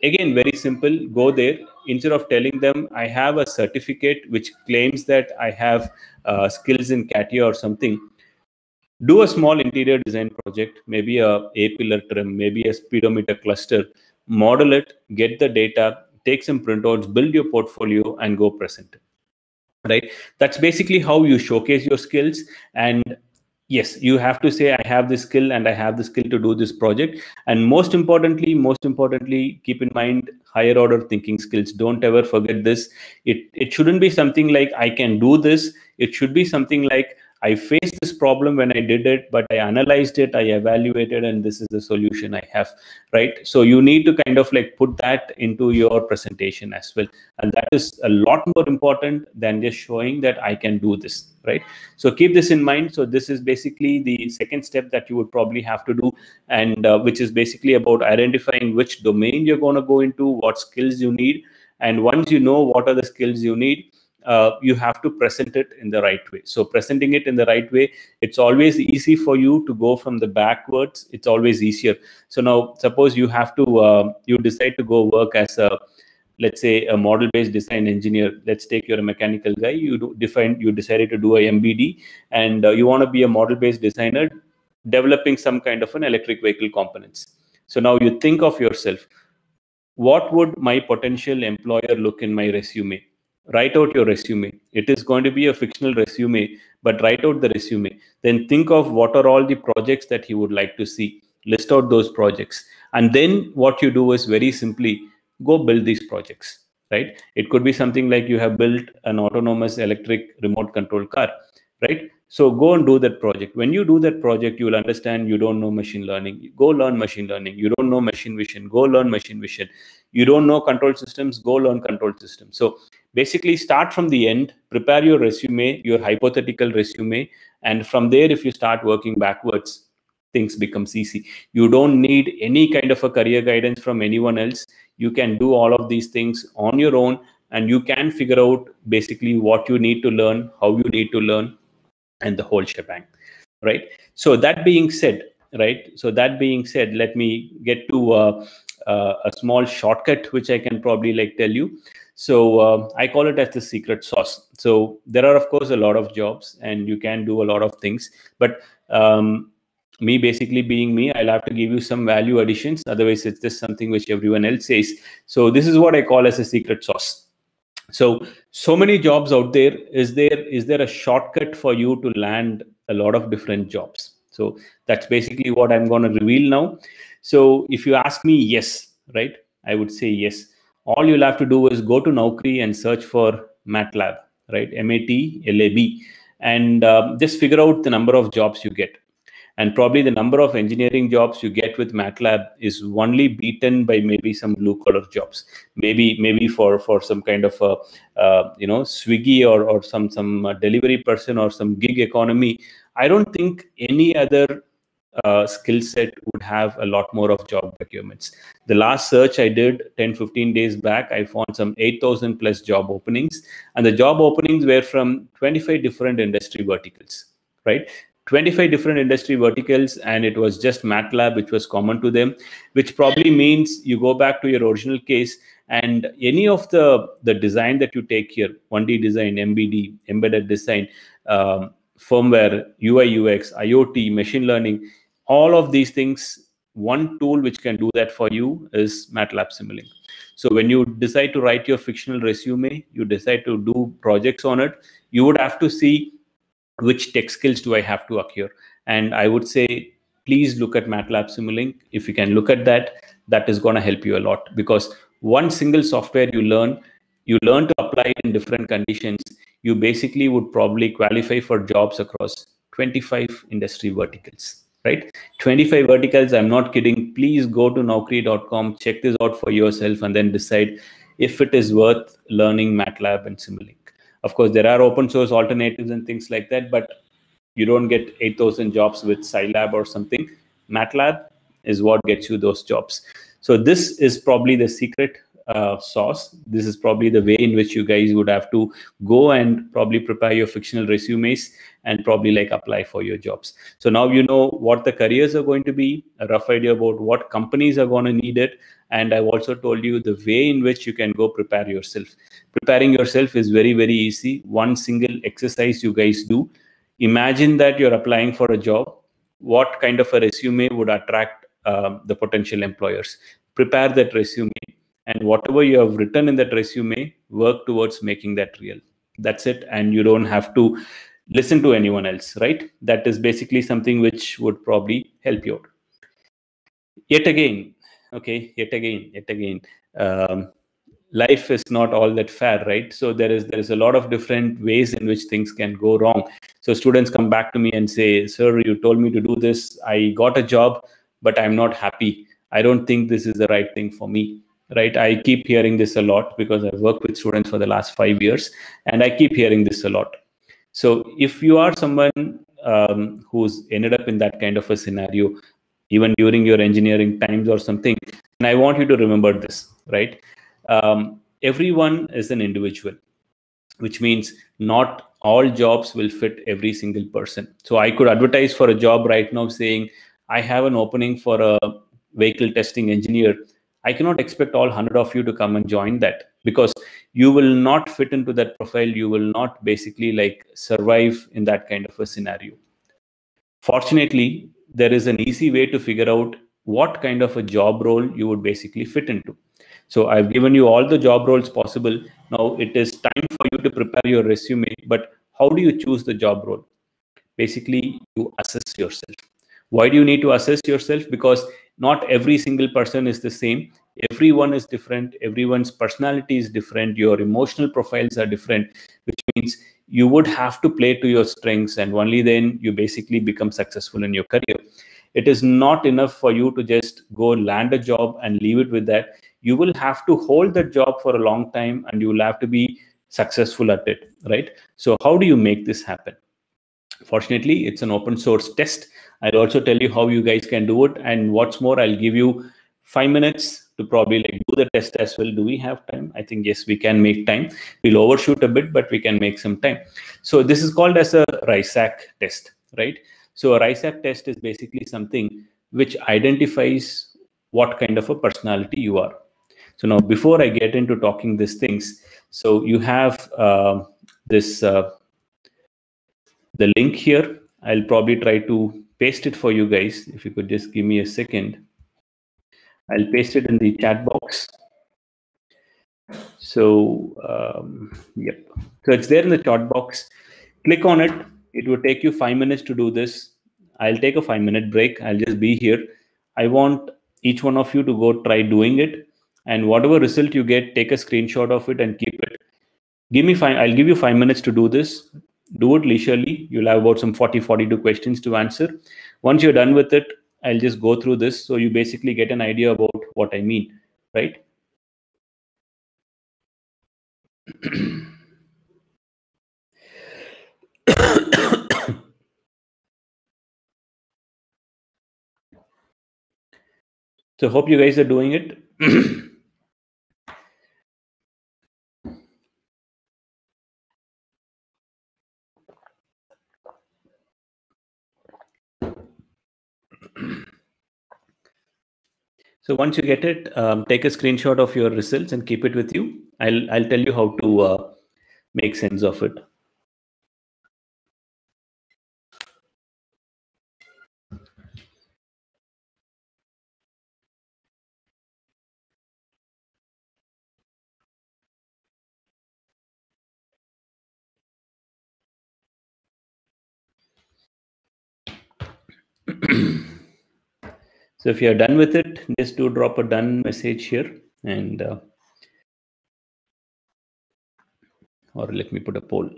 Again, very simple. Go there. Instead of telling them, I have a certificate which claims that I have skills in CATIA or something, Do a small interior design project, maybe a pillar trim, maybe a speedometer cluster, model it, get the data, take some printouts, build your portfolio, and go present it. Right? That's basically how you showcase your skills. And yes, you have to say, I have this skill and I have the skill to do this project. And most importantly, keep in mind higher order thinking skills. Don't ever forget this. It shouldn't be something like I can do this. It should be something like I faced this problem when I did it, but I analyzed it, I evaluated, and this is the solution I have, right? So you need to kind of like put that into your presentation as well. And that is a lot more important than just showing that I can do this, right? So keep this in mind. So this is basically the second step that you would probably have to do, and which is basically about identifying which domain you're going to go into, what skills you need. And once you know what are the skills you need, you have to present it in the right way. So presenting it in the right way, it's always easy for you to go from the backwards. It's always easier. So now suppose you have to, you decide to go work as a, let's say, a model-based design engineer. Let's take you're a mechanical guy. You decided to do a MBD, and you want to be a model-based designer developing some kind of an electric vehicle components. So now you think of yourself, what would my potential employer look in my resume? Write out your resume. It is going to be a fictional resume, but write out the resume. Then think of what are all the projects that you would like to see. List out those projects. And then what you do is very simply go build these projects, right? It could be something like you have built an autonomous electric remote control car, right? So go and do that project. When you do that project, you will understand you don't know machine learning. Go learn machine learning. You don't know machine vision. Go learn machine vision. You don't know control systems. Go learn control systems. So basically start from the end, prepare your resume, your hypothetical resume. And from there, if you start working backwards, things becomes easy. You don't need any kind of a career guidance from anyone else. You can do all of these things on your own, and you can figure out basically what you need to learn, how you need to learn, and the whole shebang, right? So that being said, let me get to a small shortcut which I can probably like tell you. So I call it as the secret sauce. So there are of course a lot of jobs and you can do a lot of things, but me basically being me, I'll have to give you some value additions. Otherwise, it's just something which everyone else says. So this is what I call as a secret sauce. So many jobs out there. Is there a shortcut for you to land a lot of different jobs? So that's basically what I'm going to reveal now. So if you ask me, yes, right, I would say yes. All you'll have to do is go to Naukri and search for MATLAB, right? MATLAB, and just figure out the number of jobs you get. And probably the number of engineering jobs you get with MATLAB is only beaten by maybe some blue collar jobs, maybe for some kind of Swiggy or some delivery person or some gig economy. I don't think any other skill set would have a lot more of job requirements. The last search I did 10-15 days back, I found some 8,000 plus job openings, and the job openings were from 25 different industry verticals, right? 25 different industry verticals, and it was just MATLAB which was common to them, which probably means you go back to your original case and any of the design that you take here, 1D design, MBD, embedded design, firmware, UI, UX, IoT, machine learning, all of these things, one tool which can do that for you is MATLAB Simulink. So when you decide to write your fictional resume, you decide to do projects on it, you would have to see which tech skills do I have to acquire. And I would say, please look at MATLAB Simulink. If you can look at that, that is going to help you a lot, because one single software you learn to apply it in different conditions. You basically would probably qualify for jobs across 25 industry verticals, right? 25 verticals. I'm not kidding. Please go to Naukri.com, check this out for yourself, and then decide if it is worth learning MATLAB and Simulink. Of course, there are open source alternatives and things like that, but you don't get 8,000 jobs with Scilab or something. MATLAB is what gets you those jobs. So this is probably the secret sauce. This is probably the way in which you guys would have to go and probably prepare your fictional resumes and probably like apply for your jobs. So now you know what the careers are going to be, a rough idea about what companies are going to need it. And I've also told you the way in which you can go prepare yourself. Preparing yourself is very, very easy. One single exercise you guys do. Imagine that you're applying for a job. What kind of a resume would attract the potential employers? Prepare that resume, and whatever you have written in that resume, work towards making that real. That's it. And you don't have to listen to anyone else, right? That is basically something which would probably help you out. Yet again, life is not all that fair, right? So there is a lot of different ways in which things can go wrong. So students come back to me and say, sir, you told me to do this, I got a job, but I'm not happy. I don't think this is the right thing for me, right? I keep hearing this a lot because I've worked with students for the last 5 years, and I keep hearing this a lot. So if you are someone who's ended up in that kind of a scenario, even during your engineering times or something, and I want you to remember this, right? Everyone is an individual, which means not all jobs will fit every single person. So I could advertise for a job right now saying, I have an opening for a vehicle testing engineer. I cannot expect all 100 of you to come and join that, because you will not fit into that profile. You will not basically like survive in that kind of a scenario. Fortunately, there is an easy way to figure out what kind of a job role you would basically fit into. So I've given you all the job roles possible. Now it is time for you to prepare your resume. But how do you choose the job role? Basically, you assess yourself. Why do you need to assess yourself? Because not every single person is the same. Everyone is different. Everyone's personality is different. Your emotional profiles are different, which means you would have to play to your strengths, and only then you basically become successful in your career. It is not enough for you to just go land a job and leave it with that. You will have to hold that job for a long time, and you will have to be successful at it, right? So how do you make this happen? Fortunately, it's an open source test. I'll also tell you how you guys can do it. And what's more, I'll give you 5 minutes to probably like do the test as well. Do we have time? I think yes, we can make time. We'll overshoot a bit, but we can make some time. So this is called as a RISAC test, right? So a RISAC test is basically something which identifies what kind of a personality you are. So now, before I get into talking these things, so you have this the link here. I'll probably try to paste it for you guys. If you could just give me a second. I'll paste it in the chat box. So, yep. So it's there in the chat box. Click on it. It will take you 5 minutes to do this. I'll take a 5-minute break. I'll just be here. I want each one of you to go try doing it. And whatever result you get, take a screenshot of it and keep it. I'll give you 5 minutes to do this. Do it leisurely. You'll have about some 42 questions to answer. Once you're done with it, I'll just go through this so you basically get an idea about what I mean, right? So hope you guys are doing it. So once you get it, take a screenshot of your results and keep it with you. I'll tell you how to make sense of it. So if you're done with it, just do drop a done message here, and or let me put a poll.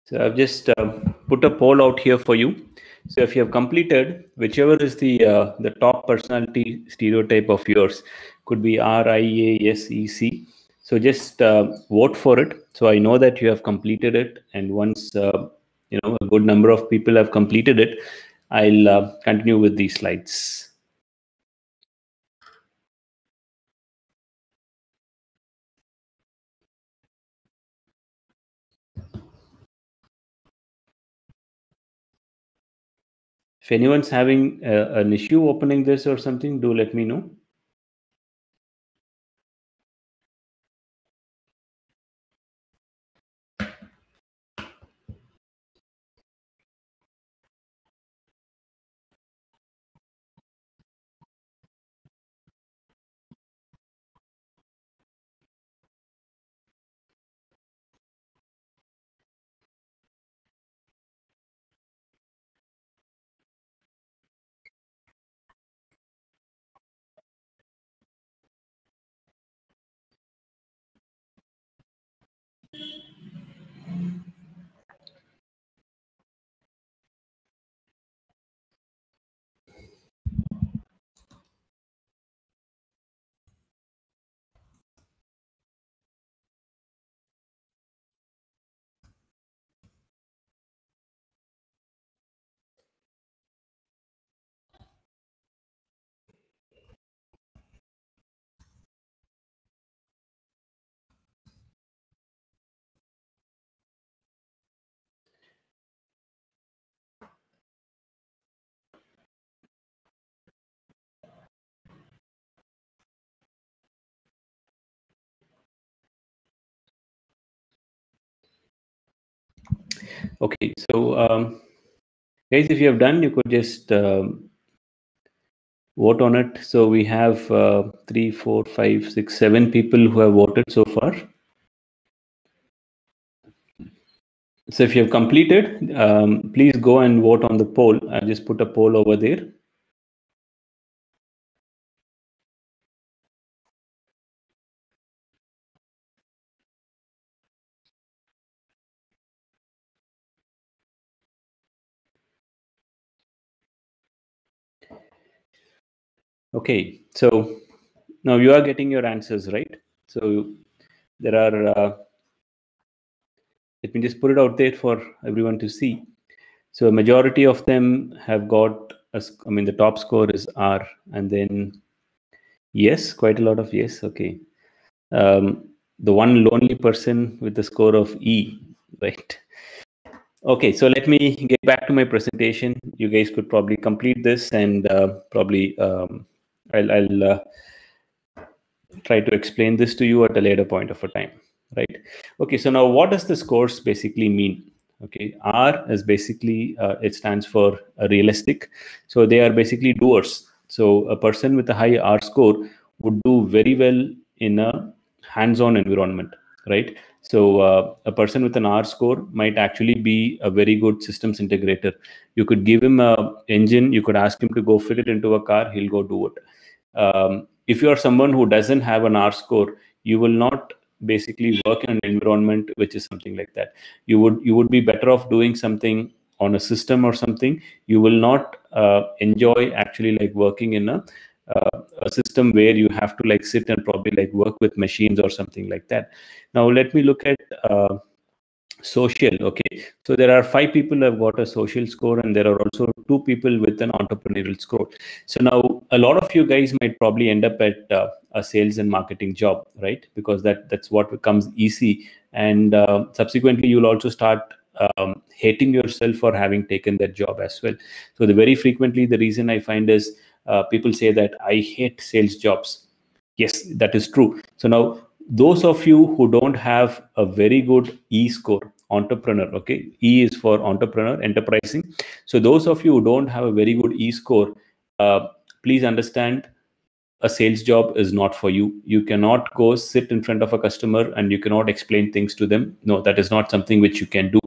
So I've just put a poll out here for you. So if you have completed whichever is the top personality stereotype of yours, could be RIASEC. So just vote for it. So I know that you have completed it, and once a good number of people have completed it, I'll continue with these slides. If anyone's having an issue opening this or something, do let me know. Okay, so guys, if you have done, you could just vote on it. So we have 3, 4, 5, 6, 7 people who have voted so far. So if you have completed, please go and vote on the poll. I just put a poll over there. Okay, so now you are getting your answers, right? So there are, let me just put it out there for everyone to see. So a majority of them have got, the top score is R, and then yes, quite a lot of yes. Okay. The one lonely person with the score of E, right? Okay, so let me get back to my presentation. You guys could probably complete this, and probably I'll try to explain this to you at a later point of a time, right? Okay, so now what does this course basically mean? Okay, R is basically, it stands for realistic. So they are basically doers. So a person with a high R score would do very well in a hands-on environment, right? So a person with an R score might actually be a very good systems integrator. You could give him a engine, you could ask him to go fit it into a car, he'll go do it. If you are someone who doesn't have an R score, you will not basically work in an environment which is something like that. You would be better off doing something on a system or something. You will not enjoy actually like working in a system where you have to like sit and probably like work with machines or something like that. Now let me look at social. Okay, so there are 5 people who have got a social score, and there are also 2 people with an entrepreneurial score. So now a lot of you guys might probably end up at a sales and marketing job, right? Because that's what becomes easy, and subsequently you'll also start hating yourself for having taken that job as well. So the very frequently the reason I find is people say that I hate sales jobs. Yes, that is true. So now those of you who don't have a very good E score, entrepreneur, okay, E is for entrepreneur, enterprising. So those of you who don't have a very good E score, please understand, a sales job is not for you. You cannot go sit in front of a customer and you cannot explain things to them. No, that is not something which you can do.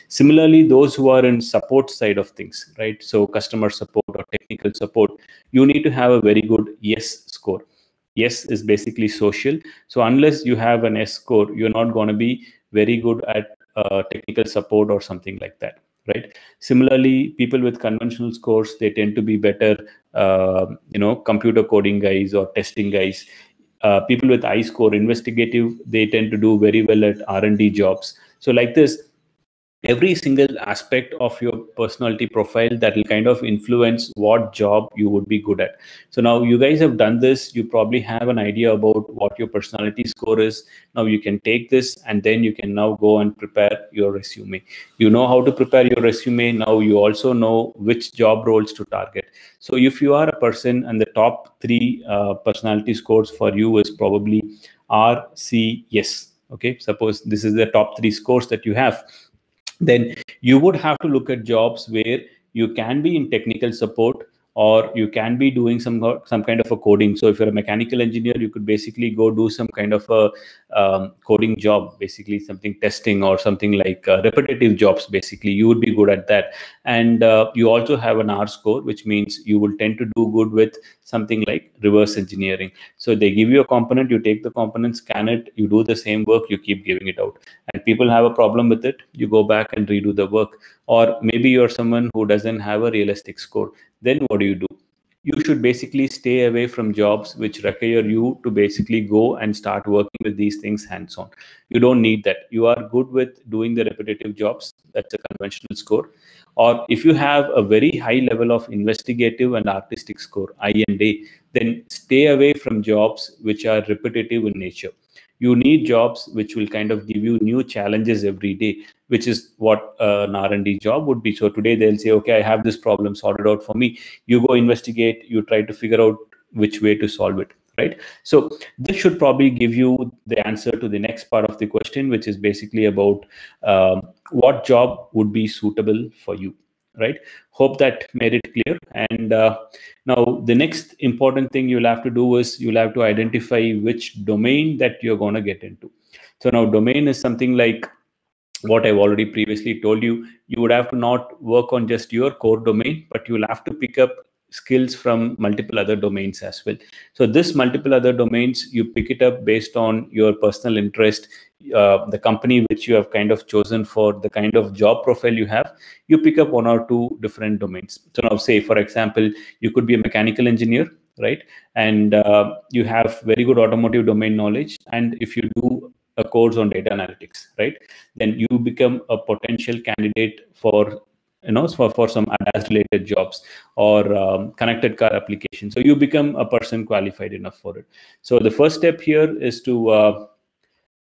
Similarly, those who are in support side of things, right? So customer support or technical support, you need to have a very good yes score. Yes is basically social. So unless you have an S score, you're not going to be very good at technical support or something like that, right? Similarly, people with conventional scores, they tend to be better, computer coding guys or testing guys. people with high score, investigative, they tend to do very well at R&D jobs. So like this, every single aspect of your personality profile that will kind of influence what job you would be good at. So now you guys have done this, you probably have an idea about what your personality score is. Now you can take this and then you can now go and prepare your resume. You know how to prepare your resume. Now you also know which job roles to target. So if you are a person and the top three personality scores for you is probably R, C, S. Okay, suppose this is the top three scores that you have, then you would have to look at jobs where you can be in technical support or you can be doing some kind of a coding. So if you're a mechanical engineer, you could basically go do some kind of a coding job, basically something testing or something like repetitive jobs. Basically, you would be good at that. And you also have an R score, which means you will tend to do good with something like reverse engineering. So they give you a component, you take the component, scan it, you do the same work, you keep giving it out. And people have a problem with it, you go back and redo the work. Or maybe you're someone who doesn't have a realistic score. Then what do? You should basically stay away from jobs which require you to basically go and start working with these things hands-on. You don't need that. You are good with doing the repetitive jobs. That's a conventional score. Or if you have a very high level of investigative and artistic score, I and A, then stay away from jobs which are repetitive in nature. You need jobs which will kind of give you new challenges every day, which is what an R&D job would be. So today they'll say, okay, I have this problem, sort it out for me. You go investigate, you try to figure out which way to solve it, right? So this should probably give you the answer to the next part of the question, which is basically about what job would be suitable for you, right? Hope that made it clear. And now the next important thing you'll have to do is you'll have to identify which domain that you're going to get into. So now domain is something like what I've already previously told you. You would have to not work on just your core domain, but you'll have to pick up skills from multiple other domains as well. So this multiple other domains, you pick it up based on your personal interest, the company which you have kind of chosen for the kind of job profile you have. You pick up one or two different domains. So now say, for example, you could be a mechanical engineer, right? And you have very good automotive domain knowledge. And if you do a course on data analytics, right, then you become a potential candidate for for some ADAS related jobs or connected car application. So you become a person qualified enough for it. So the first step here is to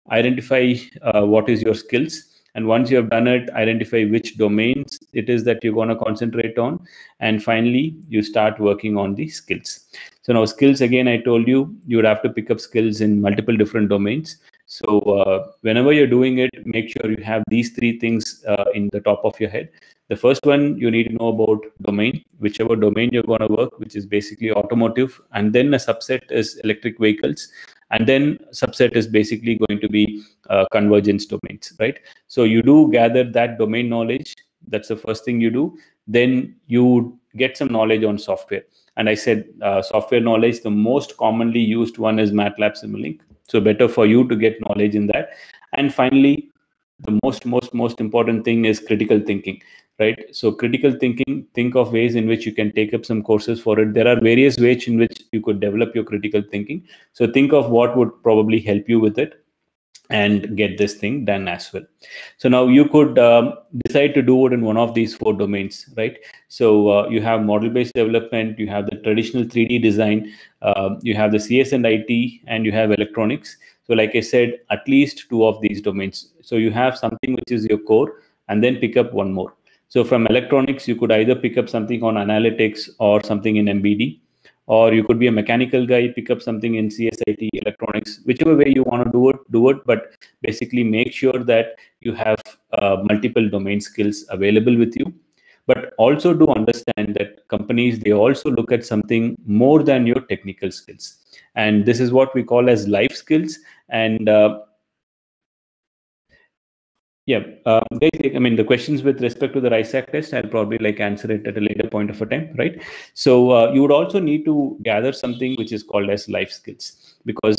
identify what is your skills. And once you have done it, identify which domains it is that you're going to concentrate on. And finally, you start working on the skills. So now skills, again, I told you, you would have to pick up skills in multiple different domains. So whenever you're doing it, make sure you have these three things in the top of your head. The first one, you need to know about domain, whichever domain you're going to work, which is basically automotive. And then a subset is electric vehicles. And then subset is basically going to be convergence domains, right? So you do gather that domain knowledge. That's the first thing you do. Then you get some knowledge on software. And I said software knowledge, the most commonly used one is MATLAB Simulink. So better for you to get knowledge in that. And finally, the most important thing is critical thinking, right? So critical thinking, think of ways in which you can take up some courses for it. There are various ways in which you could develop your critical thinking. So think of what would probably help you with it and get this thing done as well. So now you could decide to do it in one of these four domains, right? So you have model-based development, you have the traditional 3D design, you have the CS and IT, and you have electronics. So like I said, at least two of these domains. So you have something which is your core, and then pick up one more. So from electronics, you could either pick up something on analytics or something in MBD, or you could be a mechanical guy, pick up something in CSIT, electronics, whichever way you want to do it. But basically make sure that you have multiple domain skills available with you. But also do understand that companies, they also look at something more than your technical skills. And this is what we call as life skills. And guys, I mean, the questions with respect to the RISAC test, I'll probably answer it at a later point of a time, right? So you would also need to gather something which is called as life skills, because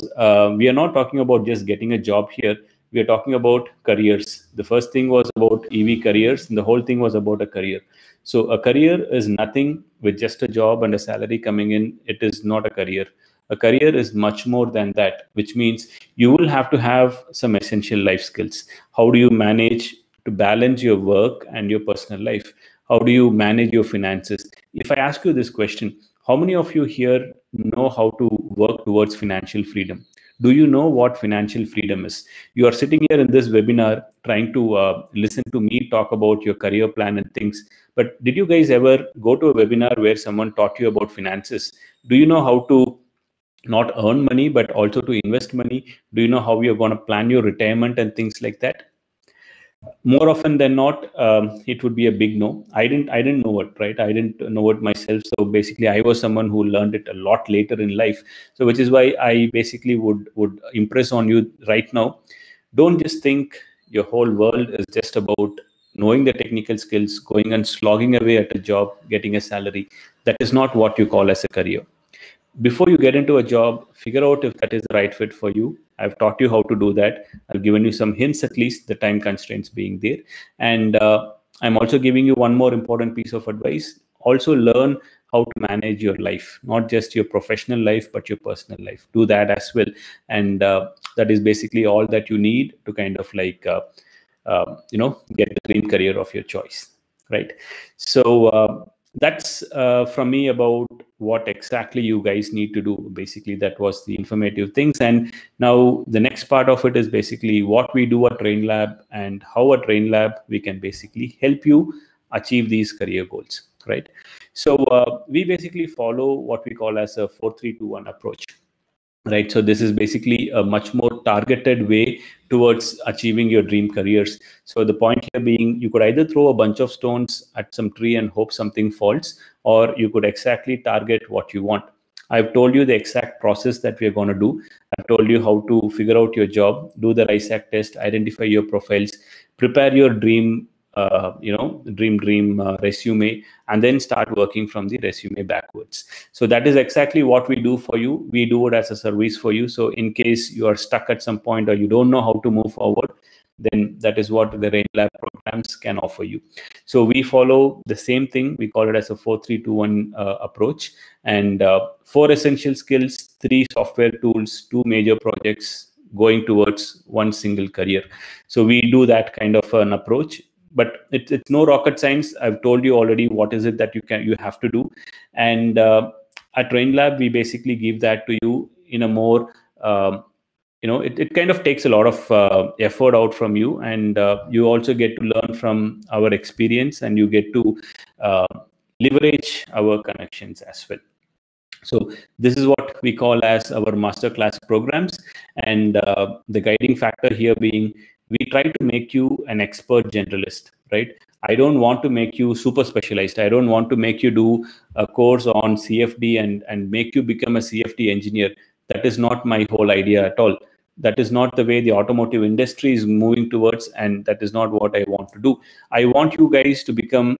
we are not talking about just getting a job here. We are talking about careers. The first thing was about EV careers, and the whole thing was about a career. So a career is nothing with just a job and a salary coming in. It is not a career. A career is much more than that, which means you will have to have some essential life skills. How do you manage to balance your work and your personal life? How do you manage your finances? If I ask you this question, how many of you here know how to work towards financial freedom? Do you know what financial freedom is? You are sitting here in this webinar trying to listen to me talk about your career plan and things. But did you guys ever go to a webinar where someone taught you about finances? Do you know how to not earn money, but also to invest money? Do you know how you're going to plan your retirement and things like that? More often than not, it would be a big no. I didn't know it, right? I didn't know it myself. So basically I was someone who learned it a lot later in life. So which is why I basically would impress on you right now. Don't just think your whole world is just about knowing the technical skills, going and slogging away at a job, getting a salary. That is not what you call as a career. Before you get into a job, figure out if that is the right fit for you. I've taught you how to do that. I've given you some hints, at least the time constraints being there. And I'm also giving you one more important piece of advice. Also learn how to manage your life, not just your professional life, but your personal life. Do that as well. And that is basically all that you need to kind of like, get the dream career of your choice, right? So that's from me about what exactly you guys need to do. Basically, that was the informative things. And now the next part of it is basically what we do at TrainLab and how at TrainLab we can basically help you achieve these career goals, right? So we basically follow what we call as a 4-3-2-1 approach. Right. So this is basically a much more targeted way towards achieving your dream careers. So the point here being, you could either throw a bunch of stones at some tree and hope something falls, or you could exactly target what you want. I've told you the exact process that we are going to do. I've told you how to figure out your job, do the ISAC test, identify your profiles, prepare your dream resume, and then start working from the resume backwards. So that is exactly what we do for you. We do it as a service for you. So in case you are stuck at some point or you don't know how to move forward, then that is what the TrainLab programs can offer you. So we follow the same thing. We call it as a 4-3-2-1 approach. And 4 essential skills, 3 software tools, 2 major projects going towards one single career. So we do that kind of an approach. But it's no rocket science. I've told you already what is it that you have to do. And at TrainLab, we basically give that to you in a more it kind of takes a lot of effort out from you, and you also get to learn from our experience, and you get to leverage our connections as well. So this is what we call as our masterclass programs, and the guiding factor here being, we try to make you an expert generalist, right? I don't want to make you super specialized. I don't want to make you do a course on CFD and make you become a CFD engineer. That is not my whole idea at all. That is not the way the automotive industry is moving towards, and that is not what I want to do. I want you guys to become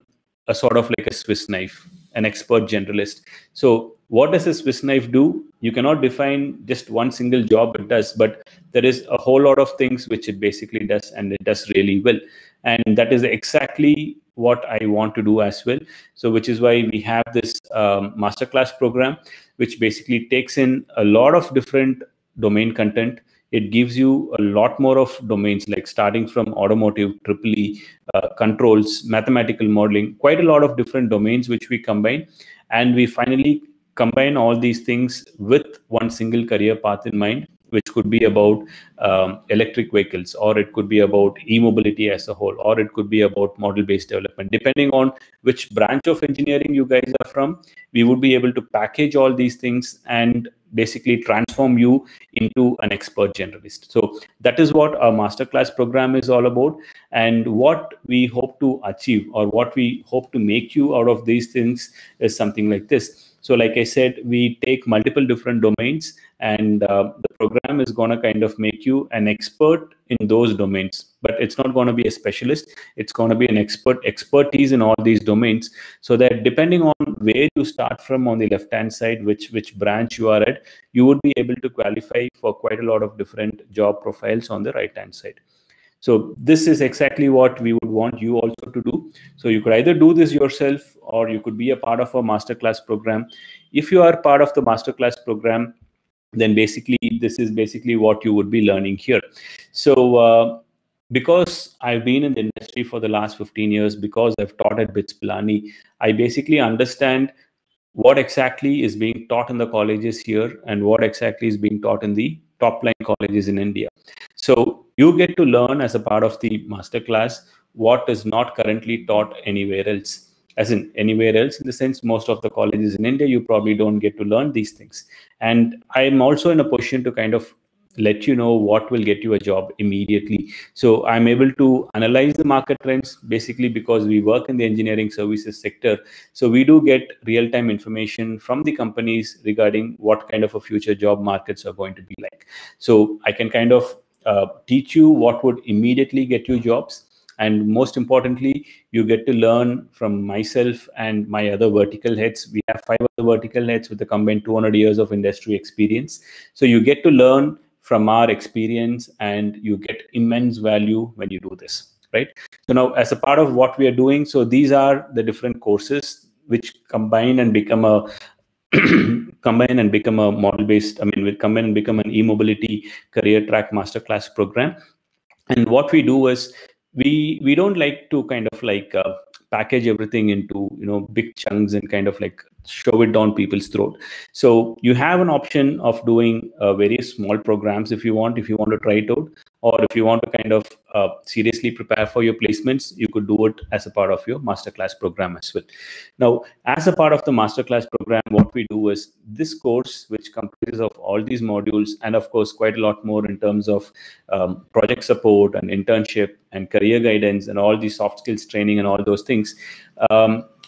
a sort of like a Swiss knife, an expert generalist. So what does a Swiss knife do? You cannot define just one single job it does, but there is a whole lot of things which it basically does, and it does really well. And that is exactly what I want to do as well. So which is why we have this masterclass program, which basically takes in a lot of different domain content. It gives you a lot more of domains, like starting from automotive, EEE, controls, mathematical modeling, quite a lot of different domains which we combine. And we finally combine all these things with one single career path in mind, which could be about electric vehicles, or it could be about e-mobility as a whole, or it could be about model-based development. Depending on which branch of engineering you guys are from, we would be able to package all these things and basically transform you into an expert generalist. So that is what our masterclass program is all about. And what we hope to achieve, or what we hope to make you out of these things, is something like this. So like I said, we take multiple different domains, and the program is going to kind of make you an expert in those domains. But it's not going to be a specialist. It's going to be an expertise in all these domains, so that depending on where you start from on the left-hand side, which branch you are at, you would be able to qualify for quite a lot of different job profiles on the right-hand side. So this is exactly what we would want you also to do. So you could either do this yourself, or you could be a part of a masterclass program. If you are part of the masterclass program, then basically this is basically what you would be learning here. So because I've been in the industry for the last 15 years, because I've taught at BITS Pilani, I basically understand what exactly is being taught in the colleges here and what exactly is being taught in the top line colleges in India. So you get to learn as a part of the masterclass what is not currently taught anywhere else. As in anywhere else, in the sense, most of the colleges in India, you probably don't get to learn these things. And I'm also in a position to kind of let you know what will get you a job immediately. So I'm able to analyze the market trends basically because we work in the engineering services sector. So we do get real-time information from the companies regarding what kind of a future job markets are going to be like. So I can kind of teach you what would immediately get you jobs. And most importantly, you get to learn from myself and my other vertical heads. We have 5 other vertical heads with a combined 200 years of industry experience. So you get to learn from our experience and you get immense value when you do this, right? So now as a part of what we are doing, so these are the different courses which combine and become a model-based, will combine and become an e-mobility career track masterclass program. And what we do is we don't like to kind of like package everything into big chunks and kind of like shove it down people's throat. So you have an option of doing various small programs if you want to try it out, or if you want to kind of seriously prepare for your placements, you could do it as a part of your masterclass program as well. Now, as a part of the masterclass program, what we do is this course, which comprises of all these modules, and of course quite a lot more in terms of project support and internship and career guidance and all these soft skills training and all those things,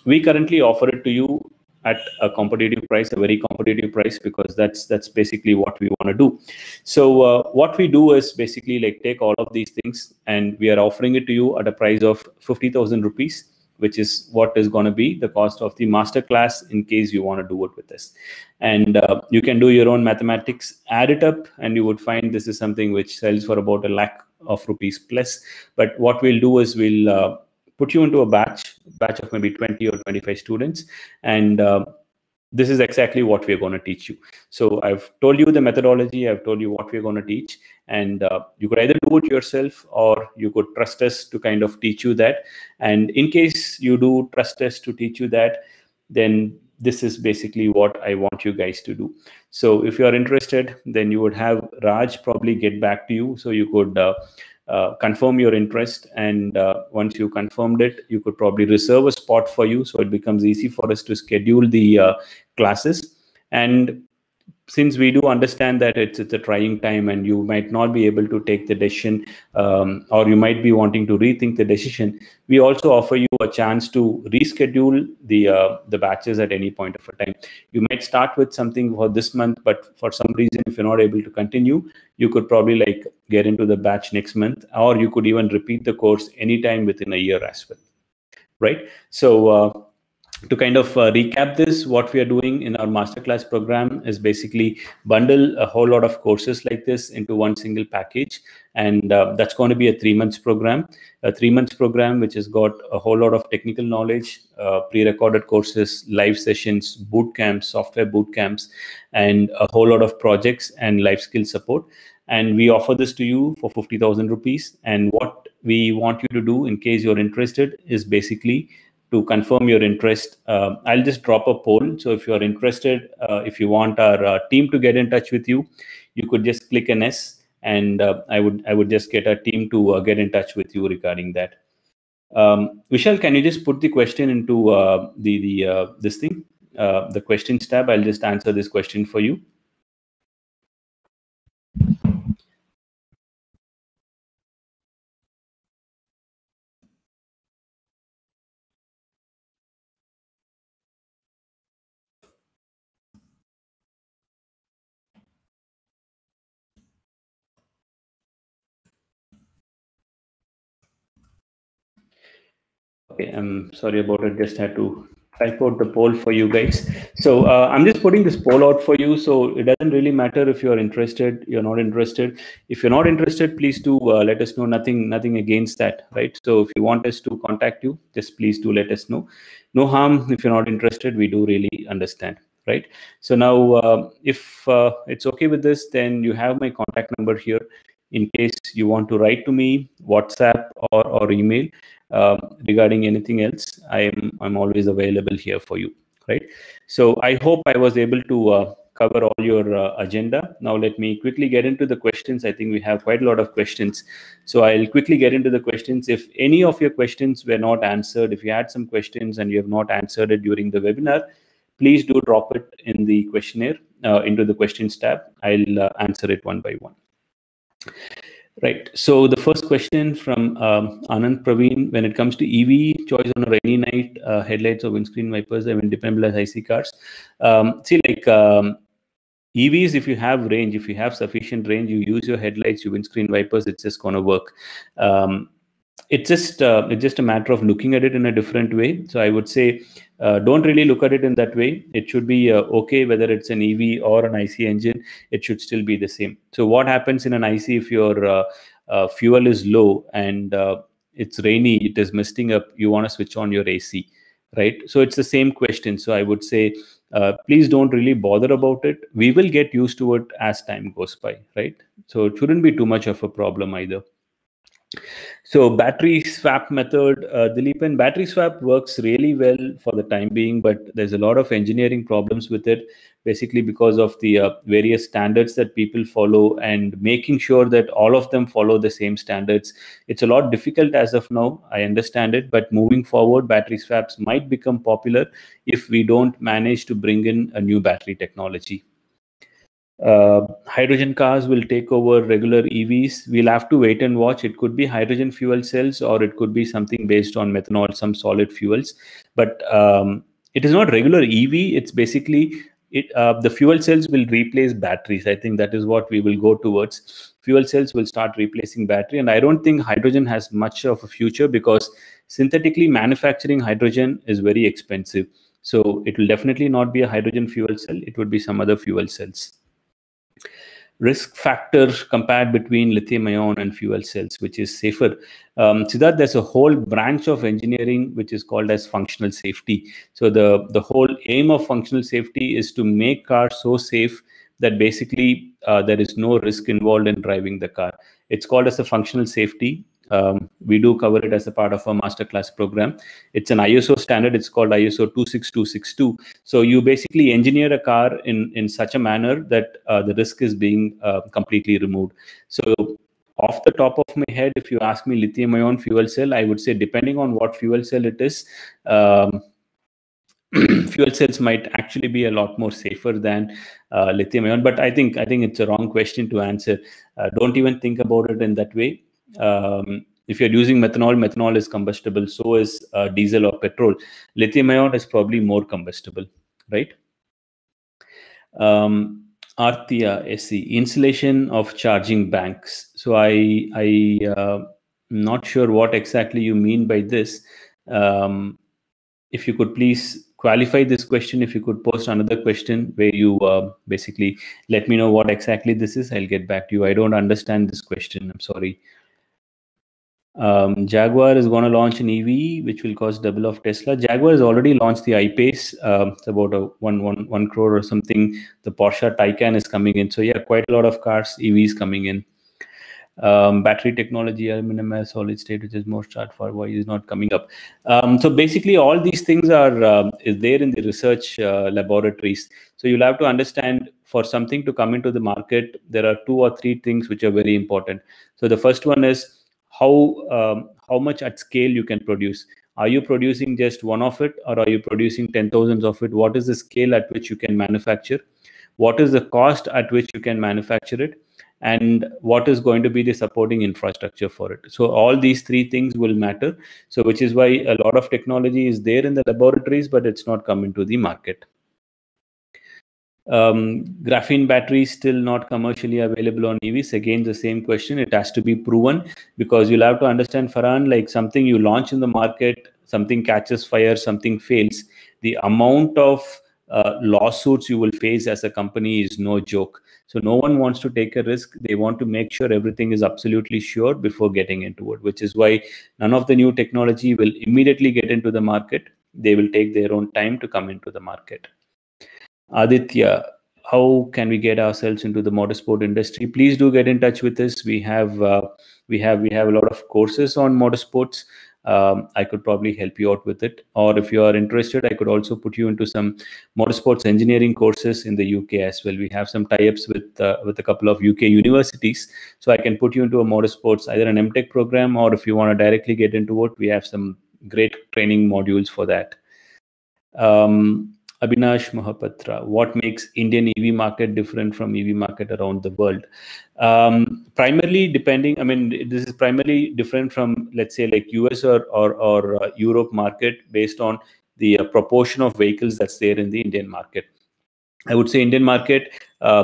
we currently offer it to you at a competitive price, a very competitive price, because that's basically what we want to do. So what we do is basically like take all of these things and we are offering it to you at a price of 50,000 rupees, which is what is going to be the cost of the masterclass in case you want to do it with us. And you can do your own mathematics, add it up, and you would find this is something which sells for about a lakh of rupees plus. But what we'll do is we'll put you into a batch of maybe 20 or 25 students, and this is exactly what we're going to teach you. So I've told you the methodology, I've told you what we're going to teach, and you could either do it yourself or you could trust us to kind of teach you that. And in case you do trust us to teach you that, then this is basically what I want you guys to do. So if you are interested, then you would have Raj probably get back to you, so you could confirm your interest, and once you confirmed it, you could probably reserve a spot for you, so it becomes easy for us to schedule the classes. And since we do understand that it's a trying time and you might not be able to take the decision, or you might be wanting to rethink the decision, we also offer you a chance to reschedule the batches at any point of a time. You might start with something for this month, but for some reason, if you're not able to continue, you could probably like get into the batch next month, or you could even repeat the course anytime within a year as well, right? So to kind of recap this, what we are doing in our masterclass program is basically bundle a whole lot of courses like this into one single package. And that's going to be a 3 months program, which has got a whole lot of technical knowledge, pre-recorded courses, live sessions, boot camps, software boot camps, and a whole lot of projects and life skill support. And we offer this to you for 50,000 rupees. And what we want you to do in case you're interested is basically to confirm your interest. I'll just drop a poll. So if you're interested, if you want our team to get in touch with you, you could just click an S, and I would just get a team to get in touch with you regarding that. Vishal, can you just put the question into the questions tab? I'll just answer this question for you. Okay, I'm sorry about it. Just had to type out the poll for you guys. So I'm just putting this poll out for you. So it doesn't really matter if you're interested, you're not interested. If you're not interested, please do let us know. Nothing against that, right? So if you want us to contact you, just please do let us know. No harm if you're not interested. We do really understand, right? So now, if it's okay with this, then you have my contact number here. In case you want to write to me, WhatsApp or email regarding anything else, I'm always available here for you, right? So I hope I was able to cover all your agenda. Now let me quickly get into the questions. I think we have quite a lot of questions. So I'll quickly get into the questions. If any of your questions were not answered, if you had some questions and you have not answered it during the webinar, please do drop it in the questionnaire into the questions tab. I'll answer it one by one. Right. So the first question from Anand Praveen: when it comes to EV choice on a rainy night, headlights or windscreen wipers are independent as IC cars. See, like EVs, if you have range, if you have sufficient range, you use your headlights, your windscreen wipers, it's just going to work. It's just a matter of looking at it in a different way. So I would say don't really look at it in that way. It should be okay whether it's an EV or an IC engine. It should still be the same. So what happens in an IC if your fuel is low and it's rainy, it is misting up, you want to switch on your AC, right? So it's the same question. So I would say please don't really bother about it. We will get used to it as time goes by, right? So it shouldn't be too much of a problem either. So battery swap method, Dileepan, battery swap works really well for the time being, but there's a lot of engineering problems with it, basically because of the various standards that people follow and making sure that all of them follow the same standards. It's a lot difficult as of now, I understand it, but moving forward, battery swaps might become popular if we don't manage to bring in a new battery technology. Hydrogen cars will take over regular EVs. We'll have to wait and watch. It could be hydrogen fuel cells or it could be something based on methanol, some solid fuels. But it is not regular EV. It's basically the fuel cells will replace batteries. I think that is what we will go towards. Fuel cells will start replacing battery. And I don't think hydrogen has much of a future because synthetically manufacturing hydrogen is very expensive. So it will definitely not be a hydrogen fuel cell. It would be some other fuel cells. Risk factor compared between lithium-ion and fuel cells, which is safer. Siddharth, there's a whole branch of engineering which is called as functional safety. So the whole aim of functional safety is to make cars so safe that basically there is no risk involved in driving the car. It's called as a functional safety. We do cover it as a part of our masterclass program. It's an ISO standard. It's called ISO 26262. So you basically engineer a car in such a manner that the risk is being completely removed. So off the top of my head, if you ask me lithium-ion fuel cell, I would say depending on what fuel cell it is, fuel cells might actually be a lot more safer than lithium-ion. But I think it's a wrong question to answer. Don't even think about it in that way. If you're using methanol is combustible, so is diesel or petrol. Lithium-ion is probably more combustible, right? Arthia SC, installation of charging banks. So I'm not sure what exactly you mean by this. If you could please qualify this question, if you could post another question where you basically let me know what exactly this is, I'll get back to you. I don't understand this question. I'm sorry. Jaguar is going to launch an EV which will cost double of Tesla. Jaguar has already launched the I-Pace. It's about a 1 crore or something. The Porsche Taycan is coming in. So yeah, quite a lot of cars, EVs coming in. Battery technology, aluminum as solid state, which is more straightforward. Why is not coming up? So basically, all these things are is there in the research laboratories. So you'll have to understand, for something to come into the market, there are 2 or 3 things which are very important. So the first one is how much at scale you can produce. Are you producing just one of it, or are you producing 10,000s of it? What is the scale at which you can manufacture? What is the cost at which you can manufacture it? And what is going to be the supporting infrastructure for it? So all these 3 things will matter. So which is why a lot of technology is there in the laboratories, but it's not coming to the market. Graphene batteries still not commercially available on EVs. Again, the same question. It has to be proven, because you'll have to understand, Farhan, like something you launch in the market, something catches fire, something fails. The amount of lawsuits you will face as a company is no joke. So no one wants to take a risk. They want to make sure everything is absolutely sure before getting into it, which is why none of the new technology will immediately get into the market. They will take their own time to come into the market. Aditya, how can we get ourselves into the motorsport industry? Please do get in touch with us. We have a lot of courses on motorsports. I could probably help you out with it. Or if you are interested, I could also put you into some motorsports engineering courses in the UK as well. We have some tie-ups with a couple of UK universities, so I can put you into a motorsports, either an MTech program, or if you want to directly get into it, we have some great training modules for that. Abhinash Mahapatra, what makes Indian EV market different from EV market around the world? Primarily depending, I mean, this is primarily different from, let's say, like US or Europe market based on the proportion of vehicles that's there in the Indian market. I would say Indian market, I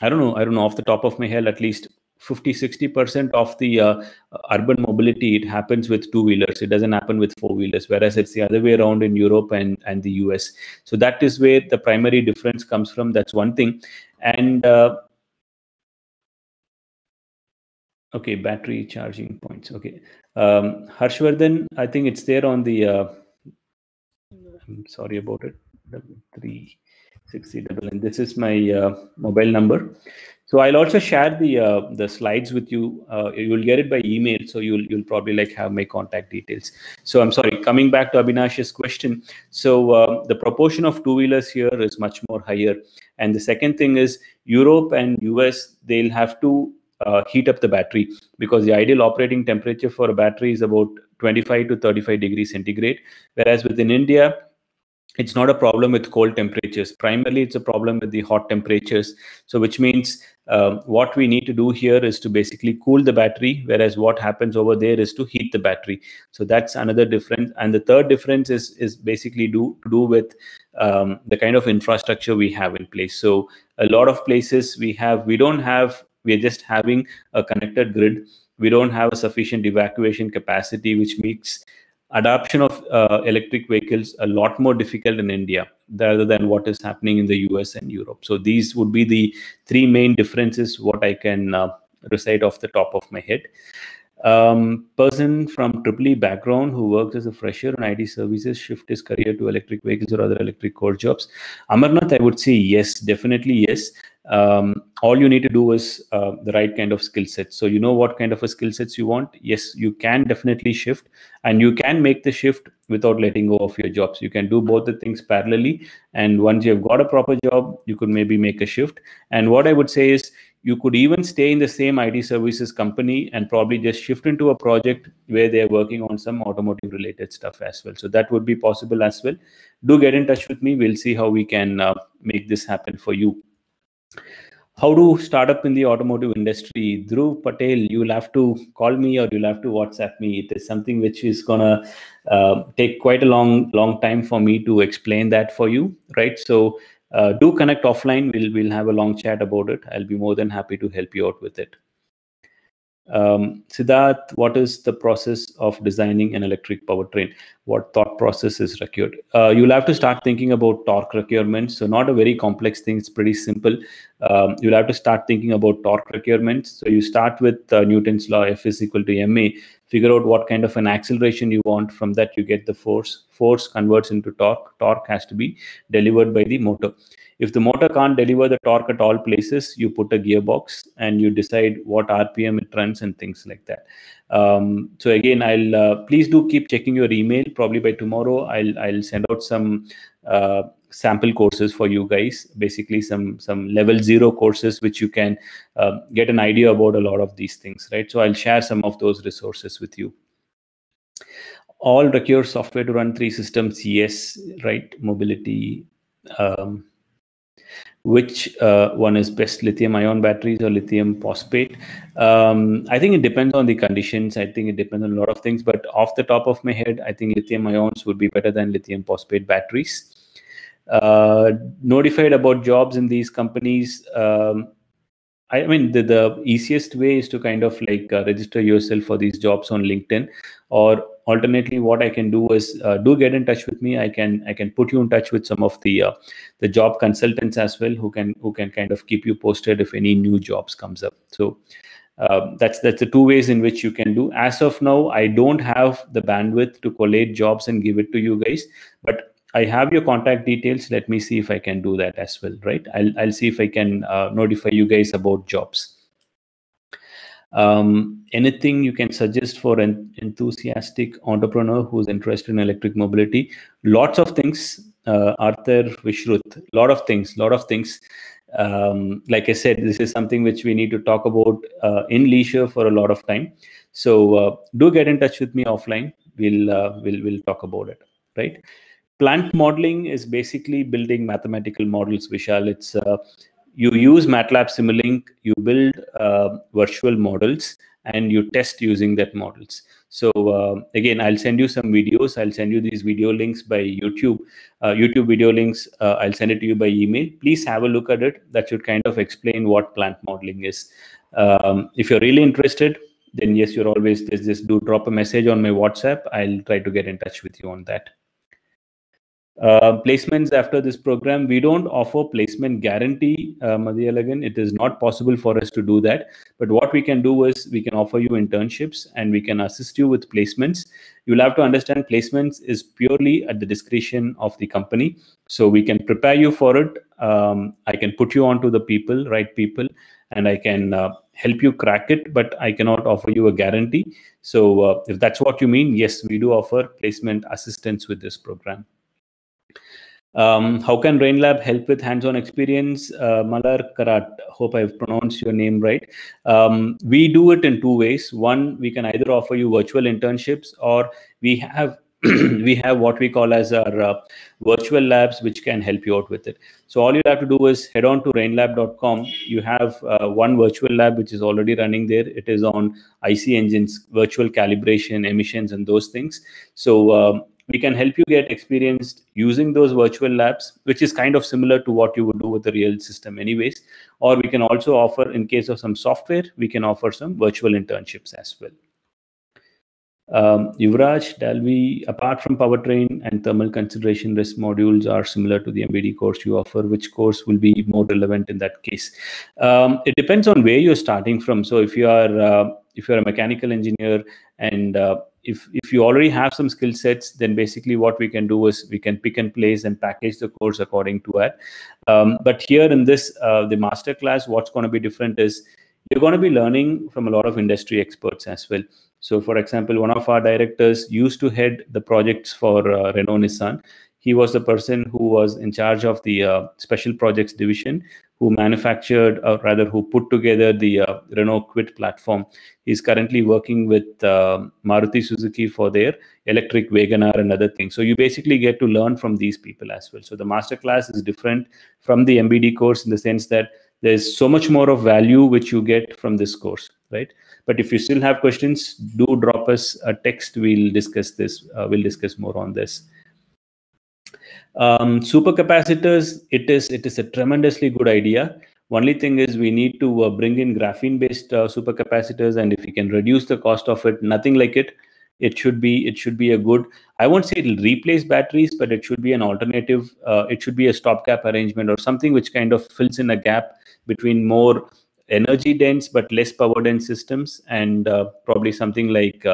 don't know off the top of my head, at least 50-60% of the urban mobility, it happens with two-wheelers. It doesn't happen with four-wheelers, whereas it's the other way around in Europe and the US. So that is where the primary difference comes from. That's one thing. And okay, battery charging points. Okay. Harshvardhan, I think it's there on the, I'm sorry about it, 360 and this is my mobile number. So I'll also share the slides with you. You will get it by email, so you'll probably like have my contact details. So I'm sorry. Coming back to Abhinash's question, so the proportion of two-wheelers here is much more higher, and the second thing is Europe and US, they'll have to heat up the battery, because the ideal operating temperature for a battery is about 25 to 35 degrees centigrade, whereas within India, it's not a problem with cold temperatures. Primarily, it's a problem with the hot temperatures. So which means what we need to do here is to basically cool the battery, whereas what happens over there is to heat the battery. So that's another difference. And the third difference is basically to do with the kind of infrastructure we have in place. So a lot of places we are just having a connected grid. We don't have a sufficient evacuation capacity, which makes adoption of electric vehicles a lot more difficult in India rather than what is happening in the US and Europe. So these would be the three main differences what I can recite off the top of my head. Person from EEE background who works as a fresher in IT services shift his career to electric vehicles or other electric core jobs. Amarnath, I would say yes, definitely yes. All you need to do is the right kind of skill set. So you know what kind of a skill sets you want. Yes, you can definitely shift, and you can make the shift without letting go of your jobs. You can do both the things parallelly, and once you've got a proper job, you could maybe make a shift. And what I would say is, you could even stay in the same IT services company and probably just shift into a project where they're working on some automotive related stuff as well. So that would be possible as well. Do get in touch with me. We'll see how we can make this happen for you. How to start up in the automotive industry? Dhruv Patel, you'll have to call me or you'll have to WhatsApp me. It is something which is gonna take quite a long time for me to explain that for you, right? So do connect offline. We'll have a long chat about it. I'll be more than happy to help you out with it. Siddharth, what is the process of designing an electric powertrain? What thought process is required? You'll have to start thinking about torque requirements. So not a very complex thing. It's pretty simple. You'll have to start thinking about torque requirements. So you start with Newton's law, F is equal to ma. Figure out what kind of an acceleration you want. From that, you get the force. Force converts into torque. Torque has to be delivered by the motor. If the motor can't deliver the torque at all places, you put a gearbox and you decide what RPM it runs and things like that. So again, I'll please do keep checking your email. Probably by tomorrow, I'll send out some sample courses for you guys. Basically, some level 0 courses which you can get an idea about a lot of these things, right? So I'll share some of those resources with you. All require software to run 3 systems. Yes, right. Mobility. Which one is best, lithium ion batteries or lithium phosphate? I think it depends on the conditions. I think it depends on a lot of things, but off the top of my head, I think lithium ions would be better than lithium phosphate batteries. Notified about jobs in these companies. I mean, the easiest way is to kind of like register yourself for these jobs on LinkedIn, or alternately, what I can do is do get in touch with me. I can put you in touch with some of the job consultants as well, who can kind of keep you posted if any new jobs comes up. So that's the 2 ways in which you can do. As of now, I don't have the bandwidth to collate jobs and give it to you guys, but I have your contact details. Let me see if I can do that as well, right? I'll see if I can notify you guys about jobs. Anything you can suggest for an enthusiastic entrepreneur who's interested in electric mobility? Lots of things, Arthur, Vishruth, lot of things. Like I said, this is something which we need to talk about in leisure for a lot of time. So do get in touch with me offline. We'll talk about it, right? Plant modeling is basically building mathematical models, Vishal. It's you use MATLAB Simulink, you build virtual models, and you test using that models. So again, I'll send you some videos. I'll send you these video links by YouTube, YouTube video links. I'll send it to you by email. Please have a look at it. That should kind of explain what plant modeling is. If you're really interested, then yes, you're always, just do drop a message on my WhatsApp. I'll try to get in touch with you on that. Placements after this program, we don't offer placement guarantee, Madhyalagan. It is not possible for us to do that. But what we can do is we can offer you internships and we can assist you with placements. You'll have to understand placements is purely at the discretion of the company. So we can prepare you for it. I can put you onto the right people, and I can help you crack it, but I cannot offer you a guarantee. So if that's what you mean, yes, we do offer placement assistance with this program. How can RainLab help with hands-on experience? Malar Karat, hope I've pronounced your name right. We do it in two ways. One, we can either offer you virtual internships, or we have we have what we call as our virtual labs, which can help you out with it. So all you have to do is head on to rainlab.com. You have one virtual lab which is already running there. It is on IC engines, virtual calibration, emissions, and those things. So we can help you get experienced using those virtual labs, which is kind of similar to what you would do with the real system anyways. Or we can also offer, in case of some software, we can offer some virtual internships as well. Yuvraj, Dalvi, apart from powertrain and thermal consideration, risk modules are similar to the MBD course you offer. Which course will be more relevant in that case? It depends on where you're starting from. So if you are a mechanical engineer and if you already have some skill sets, then basically what we can do is we can pick and place and package the course according to that. But here in this, the masterclass, what's going to be different is you're going to be learning from a lot of industry experts as well. So for example, one of our directors used to head the projects for Renault Nissan. He was the person who was in charge of the special projects division, who manufactured, or rather who put together the Renault Kwid platform. He's currently working with Maruti Suzuki for their electric WagonR and other things. So you basically get to learn from these people as well. So the masterclass is different from the MBD course in the sense that there's so much more of value which you get from this course, right? But if you still have questions, do drop us a text. We'll discuss this. We'll discuss more on this. Supercapacitors, it is a tremendously good idea. Only thing is we need to bring in graphene-based supercapacitors, and if we can reduce the cost of it, nothing like it. It should be a good. I won't say it'll replace batteries, but it should be an alternative. It should be a stopgap arrangement or something which kind of fills in a gap between more energy dense but less power dense systems, and probably something like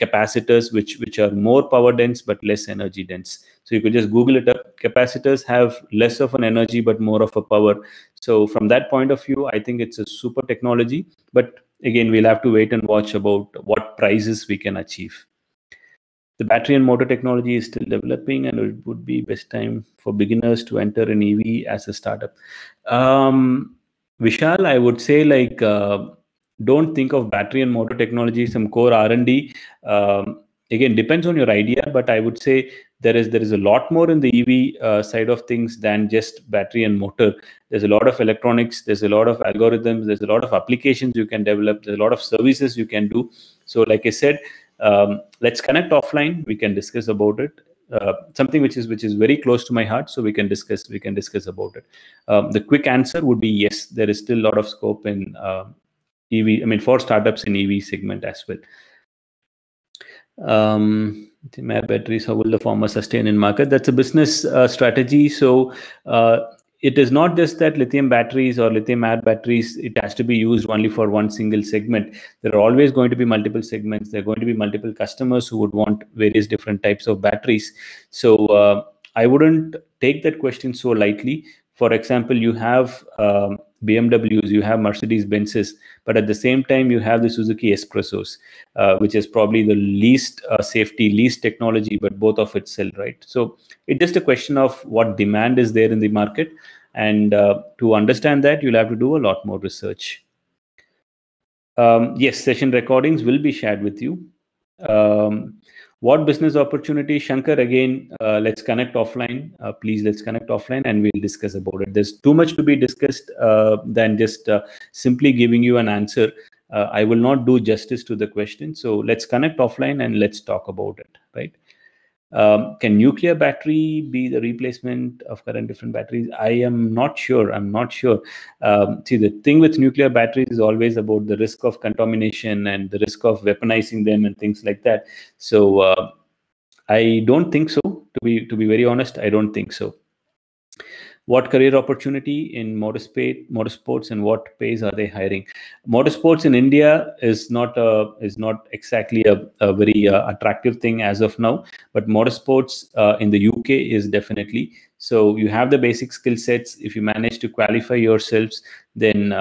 capacitors which are more power dense but less energy dense. So you could just Google it up. Capacitors have less of an energy but more of a power. So from that point of view, I think it's a super technology. But again, we'll have to wait and watch about what prices we can achieve. The battery and motor technology is still developing, and it would be best time for beginners to enter an EV as a startup. Vishal, I would say like don't think of battery and motor technology, some core R&D. Again, depends on your idea, but I would say there is a lot more in the EV side of things than just battery and motor. There's a lot of electronics, there's a lot of algorithms, there's a lot of applications you can develop, there's a lot of services you can do. So like I said, let's connect offline. We can discuss about it. Something which is very close to my heart, so we can discuss about it. The quick answer would be yes, there is still a lot of scope in EV. I mean, for startups in EV segment as well. Batteries, how will the farmer sustain in market? That's a business strategy. So it is not just that lithium batteries or lithium air batteries, it has to be used only for one single segment. There are always going to be multiple segments. There are going to be multiple customers who would want various different types of batteries. So I wouldn't take that question so lightly. For example, you have BMWs, you have Mercedes-Benzes, but at the same time, you have the Suzuki Espressos, which is probably the least safety, least technology, but both of it sell, right? So it's just a question of what demand is there in the market. And to understand that, you'll have to do a lot more research. Yes, session recordings will be shared with you. What business opportunity, Shankar? Again, let's connect offline. Please, let's connect offline and we'll discuss about it. There's too much to be discussed than just simply giving you an answer. I will not do justice to the question. So let's connect offline and let's talk about it, right? Can nuclear battery be the replacement of current different batteries? I am not sure. I'm not sure. See, the thing with nuclear batteries is always about the risk of contamination and the risk of weaponizing them and things like that. So I don't think so. To be very honest, I don't think so. What career opportunity in motorsports and what pays are they hiring? Motorsports in India is not exactly a very attractive thing as of now, but motorsports in the UK is definitely. So you have the basic skill sets. If you manage to qualify yourselves, then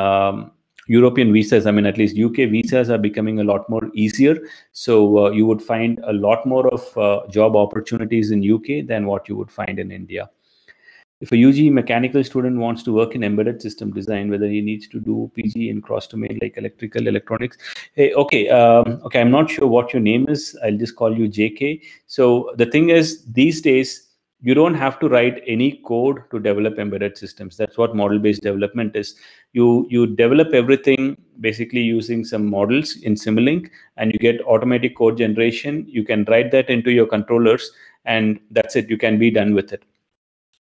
European visas, I mean, at least UK visas are becoming a lot more easier. So you would find a lot more of job opportunities in UK than what you would find in India. If a UG mechanical student wants to work in embedded system design, whether he needs to do PG in cross domain like electrical, electronics. Hey, okay, okay, I'm not sure what your name is. I'll just call you JK. So the thing is, these days, you don't have to write any code to develop embedded systems. That's what model-based development is. You develop everything basically using some models in Simulink, and you get automatic code generation. You can write that into your controllers, and that's it. You can be done with it.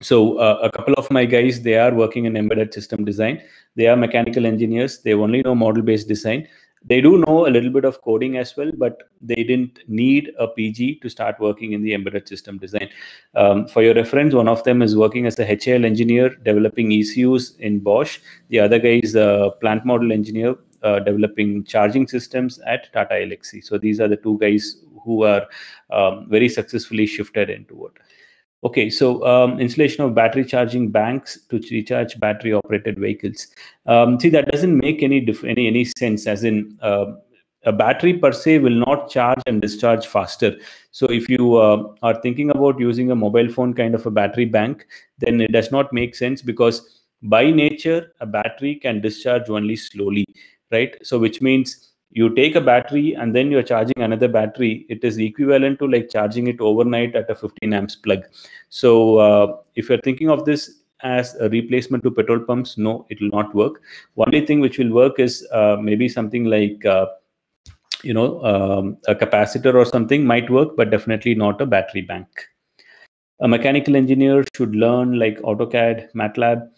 So a couple of my guys, they are working in embedded system design. They are mechanical engineers. They only know model-based design. They do know a little bit of coding as well, but they didn't need a PG to start working in the embedded system design. For your reference, one of them is working as a HAL engineer developing ECUs in Bosch. The other guy is a plant model engineer developing charging systems at Tata Elxsi. So these are the two guys who are very successfully shifted into it. Okay, so installation of battery charging banks to recharge battery operated vehicles. See, that doesn't make any sense, as in a battery per se will not charge and discharge faster. So if you are thinking about using a mobile phone kind of a battery bank, then it does not make sense, because by nature, a battery can discharge only slowly, right? So which means you take a battery and then you're charging another battery. It is equivalent to like charging it overnight at a 15 amps plug. So if you're thinking of this as a replacement to petrol pumps, no, it will not work. Only thing which will work is maybe something like a capacitor or something might work, but definitely not a battery bank. A mechanical engineer should learn like AutoCAD, MATLAB.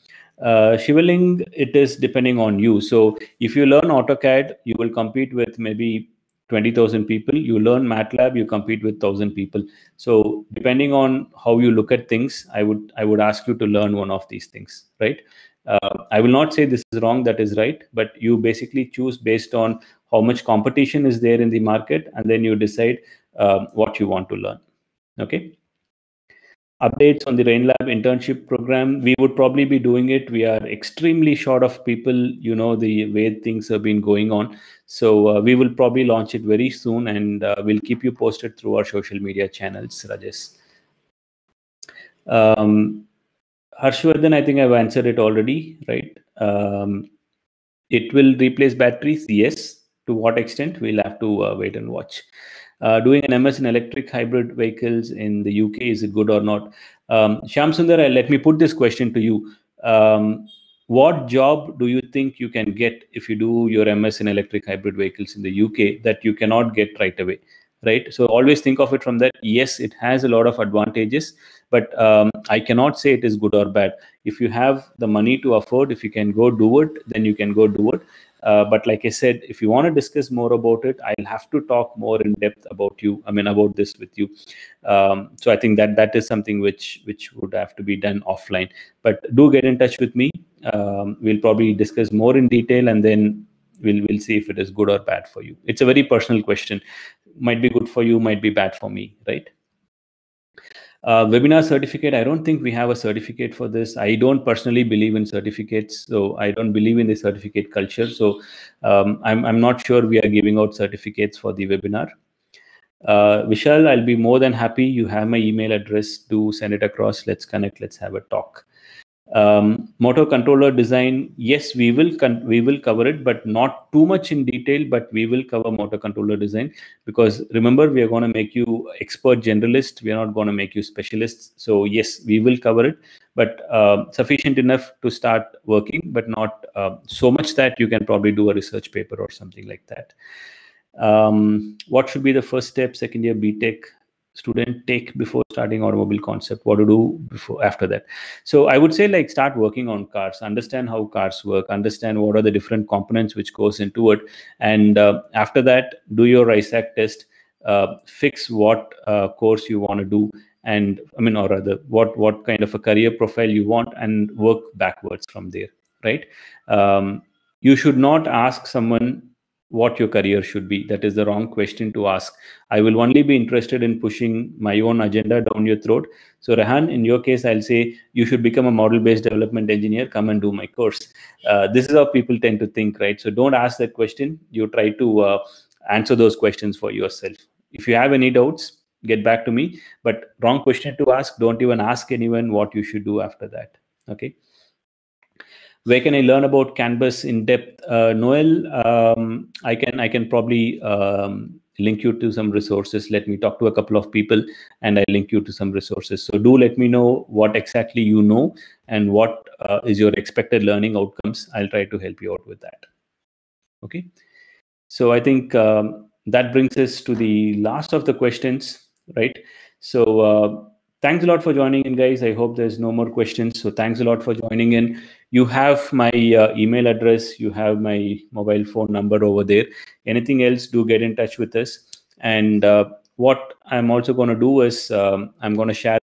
Shivaling, it is depending on you. So if you learn AutoCAD, you will compete with maybe 20,000 people. You learn MATLAB, you compete with 1,000 people. So depending on how you look at things, I would ask you to learn one of these things, right? I will not say this is wrong, that is right, but you basically choose based on how much competition is there in the market, and then you decide what you want to learn. Okay. Updates on the RainLab internship program. We would probably be doing it. We are extremely short of people, the way things have been going on. So we will probably launch it very soon, and we'll keep you posted through our social media channels, Rajesh. Harshvardhan, I think I've answered it already, right? It will replace batteries. Yes. To what extent? We'll have to wait and watch. Doing an MS in electric hybrid vehicles in the UK, is it good or not? Shyam Sundar, let me put this question to you. What job do you think you can get if you do your MS in electric hybrid vehicles in the UK that you cannot get right away? Right? So always think of it from that. Yes, it has a lot of advantages, but I cannot say it is good or bad. If you have the money to afford, if you can go do it, then you can go do it. But like I said, if you want to discuss more about it, I'll have to talk more in depth about about this with you. So I think that is something which would have to be done offline. But do get in touch with me. We'll probably discuss more in detail, and then we'll see if it is good or bad for you. It's a very personal question. Might be good for you, might be bad for me, right? Webinar certificate, I don't think we have a certificate for this. I don't personally believe in certificates, so I don't believe in the certificate culture. So I'm not sure we are giving out certificates for the webinar. Vishal, I'll be more than happy. You have my email address. Do send it across. Let's connect. Let's have a talk. Motor controller design, yes, we will cover it, but not too much in detail. But we will cover motor controller design, because remember, we are going to make you expert generalist. We are not going to make you specialists. So yes, we will cover it, but sufficient enough to start working, but not so much that you can probably do a research paper or something like that. What should be the first step second year BTech student take before starting automobile concept? What to do after that? So I would say, like, start working on cars, understand how cars work, understand what are the different components which goes into it, and after that, do your ISAC test, fix what course you want to do, and or rather what kind of a career profile you want, and work backwards from there, right? You should not ask someone what your career should be. That is the wrong question to ask. I will only be interested in pushing my own agenda down your throat. So Rehan, in your case, I'll say you should become a model-based development engineer. Come and do my course. This is how people tend to think, right? So don't ask that question. You try to answer those questions for yourself. If you have any doubts, get back to me. But wrong question to ask. Don't even ask anyone what you should do after that. Okay. Where can I learn about Canvas in depth? Noel, I can probably link you to some resources. Let me talk to a couple of people and I link you to some resources. So do let me know what exactly you know and what is your expected learning outcomes. I'll try to help you out with that. Okay. So I think that brings us to the last of the questions, right? So thanks a lot for joining in, guys. I hope there's no more questions. So thanks a lot for joining in. You have my email address. You have my mobile phone number over there. Anything else, do get in touch with us. And what I'm also going to do is I'm going to share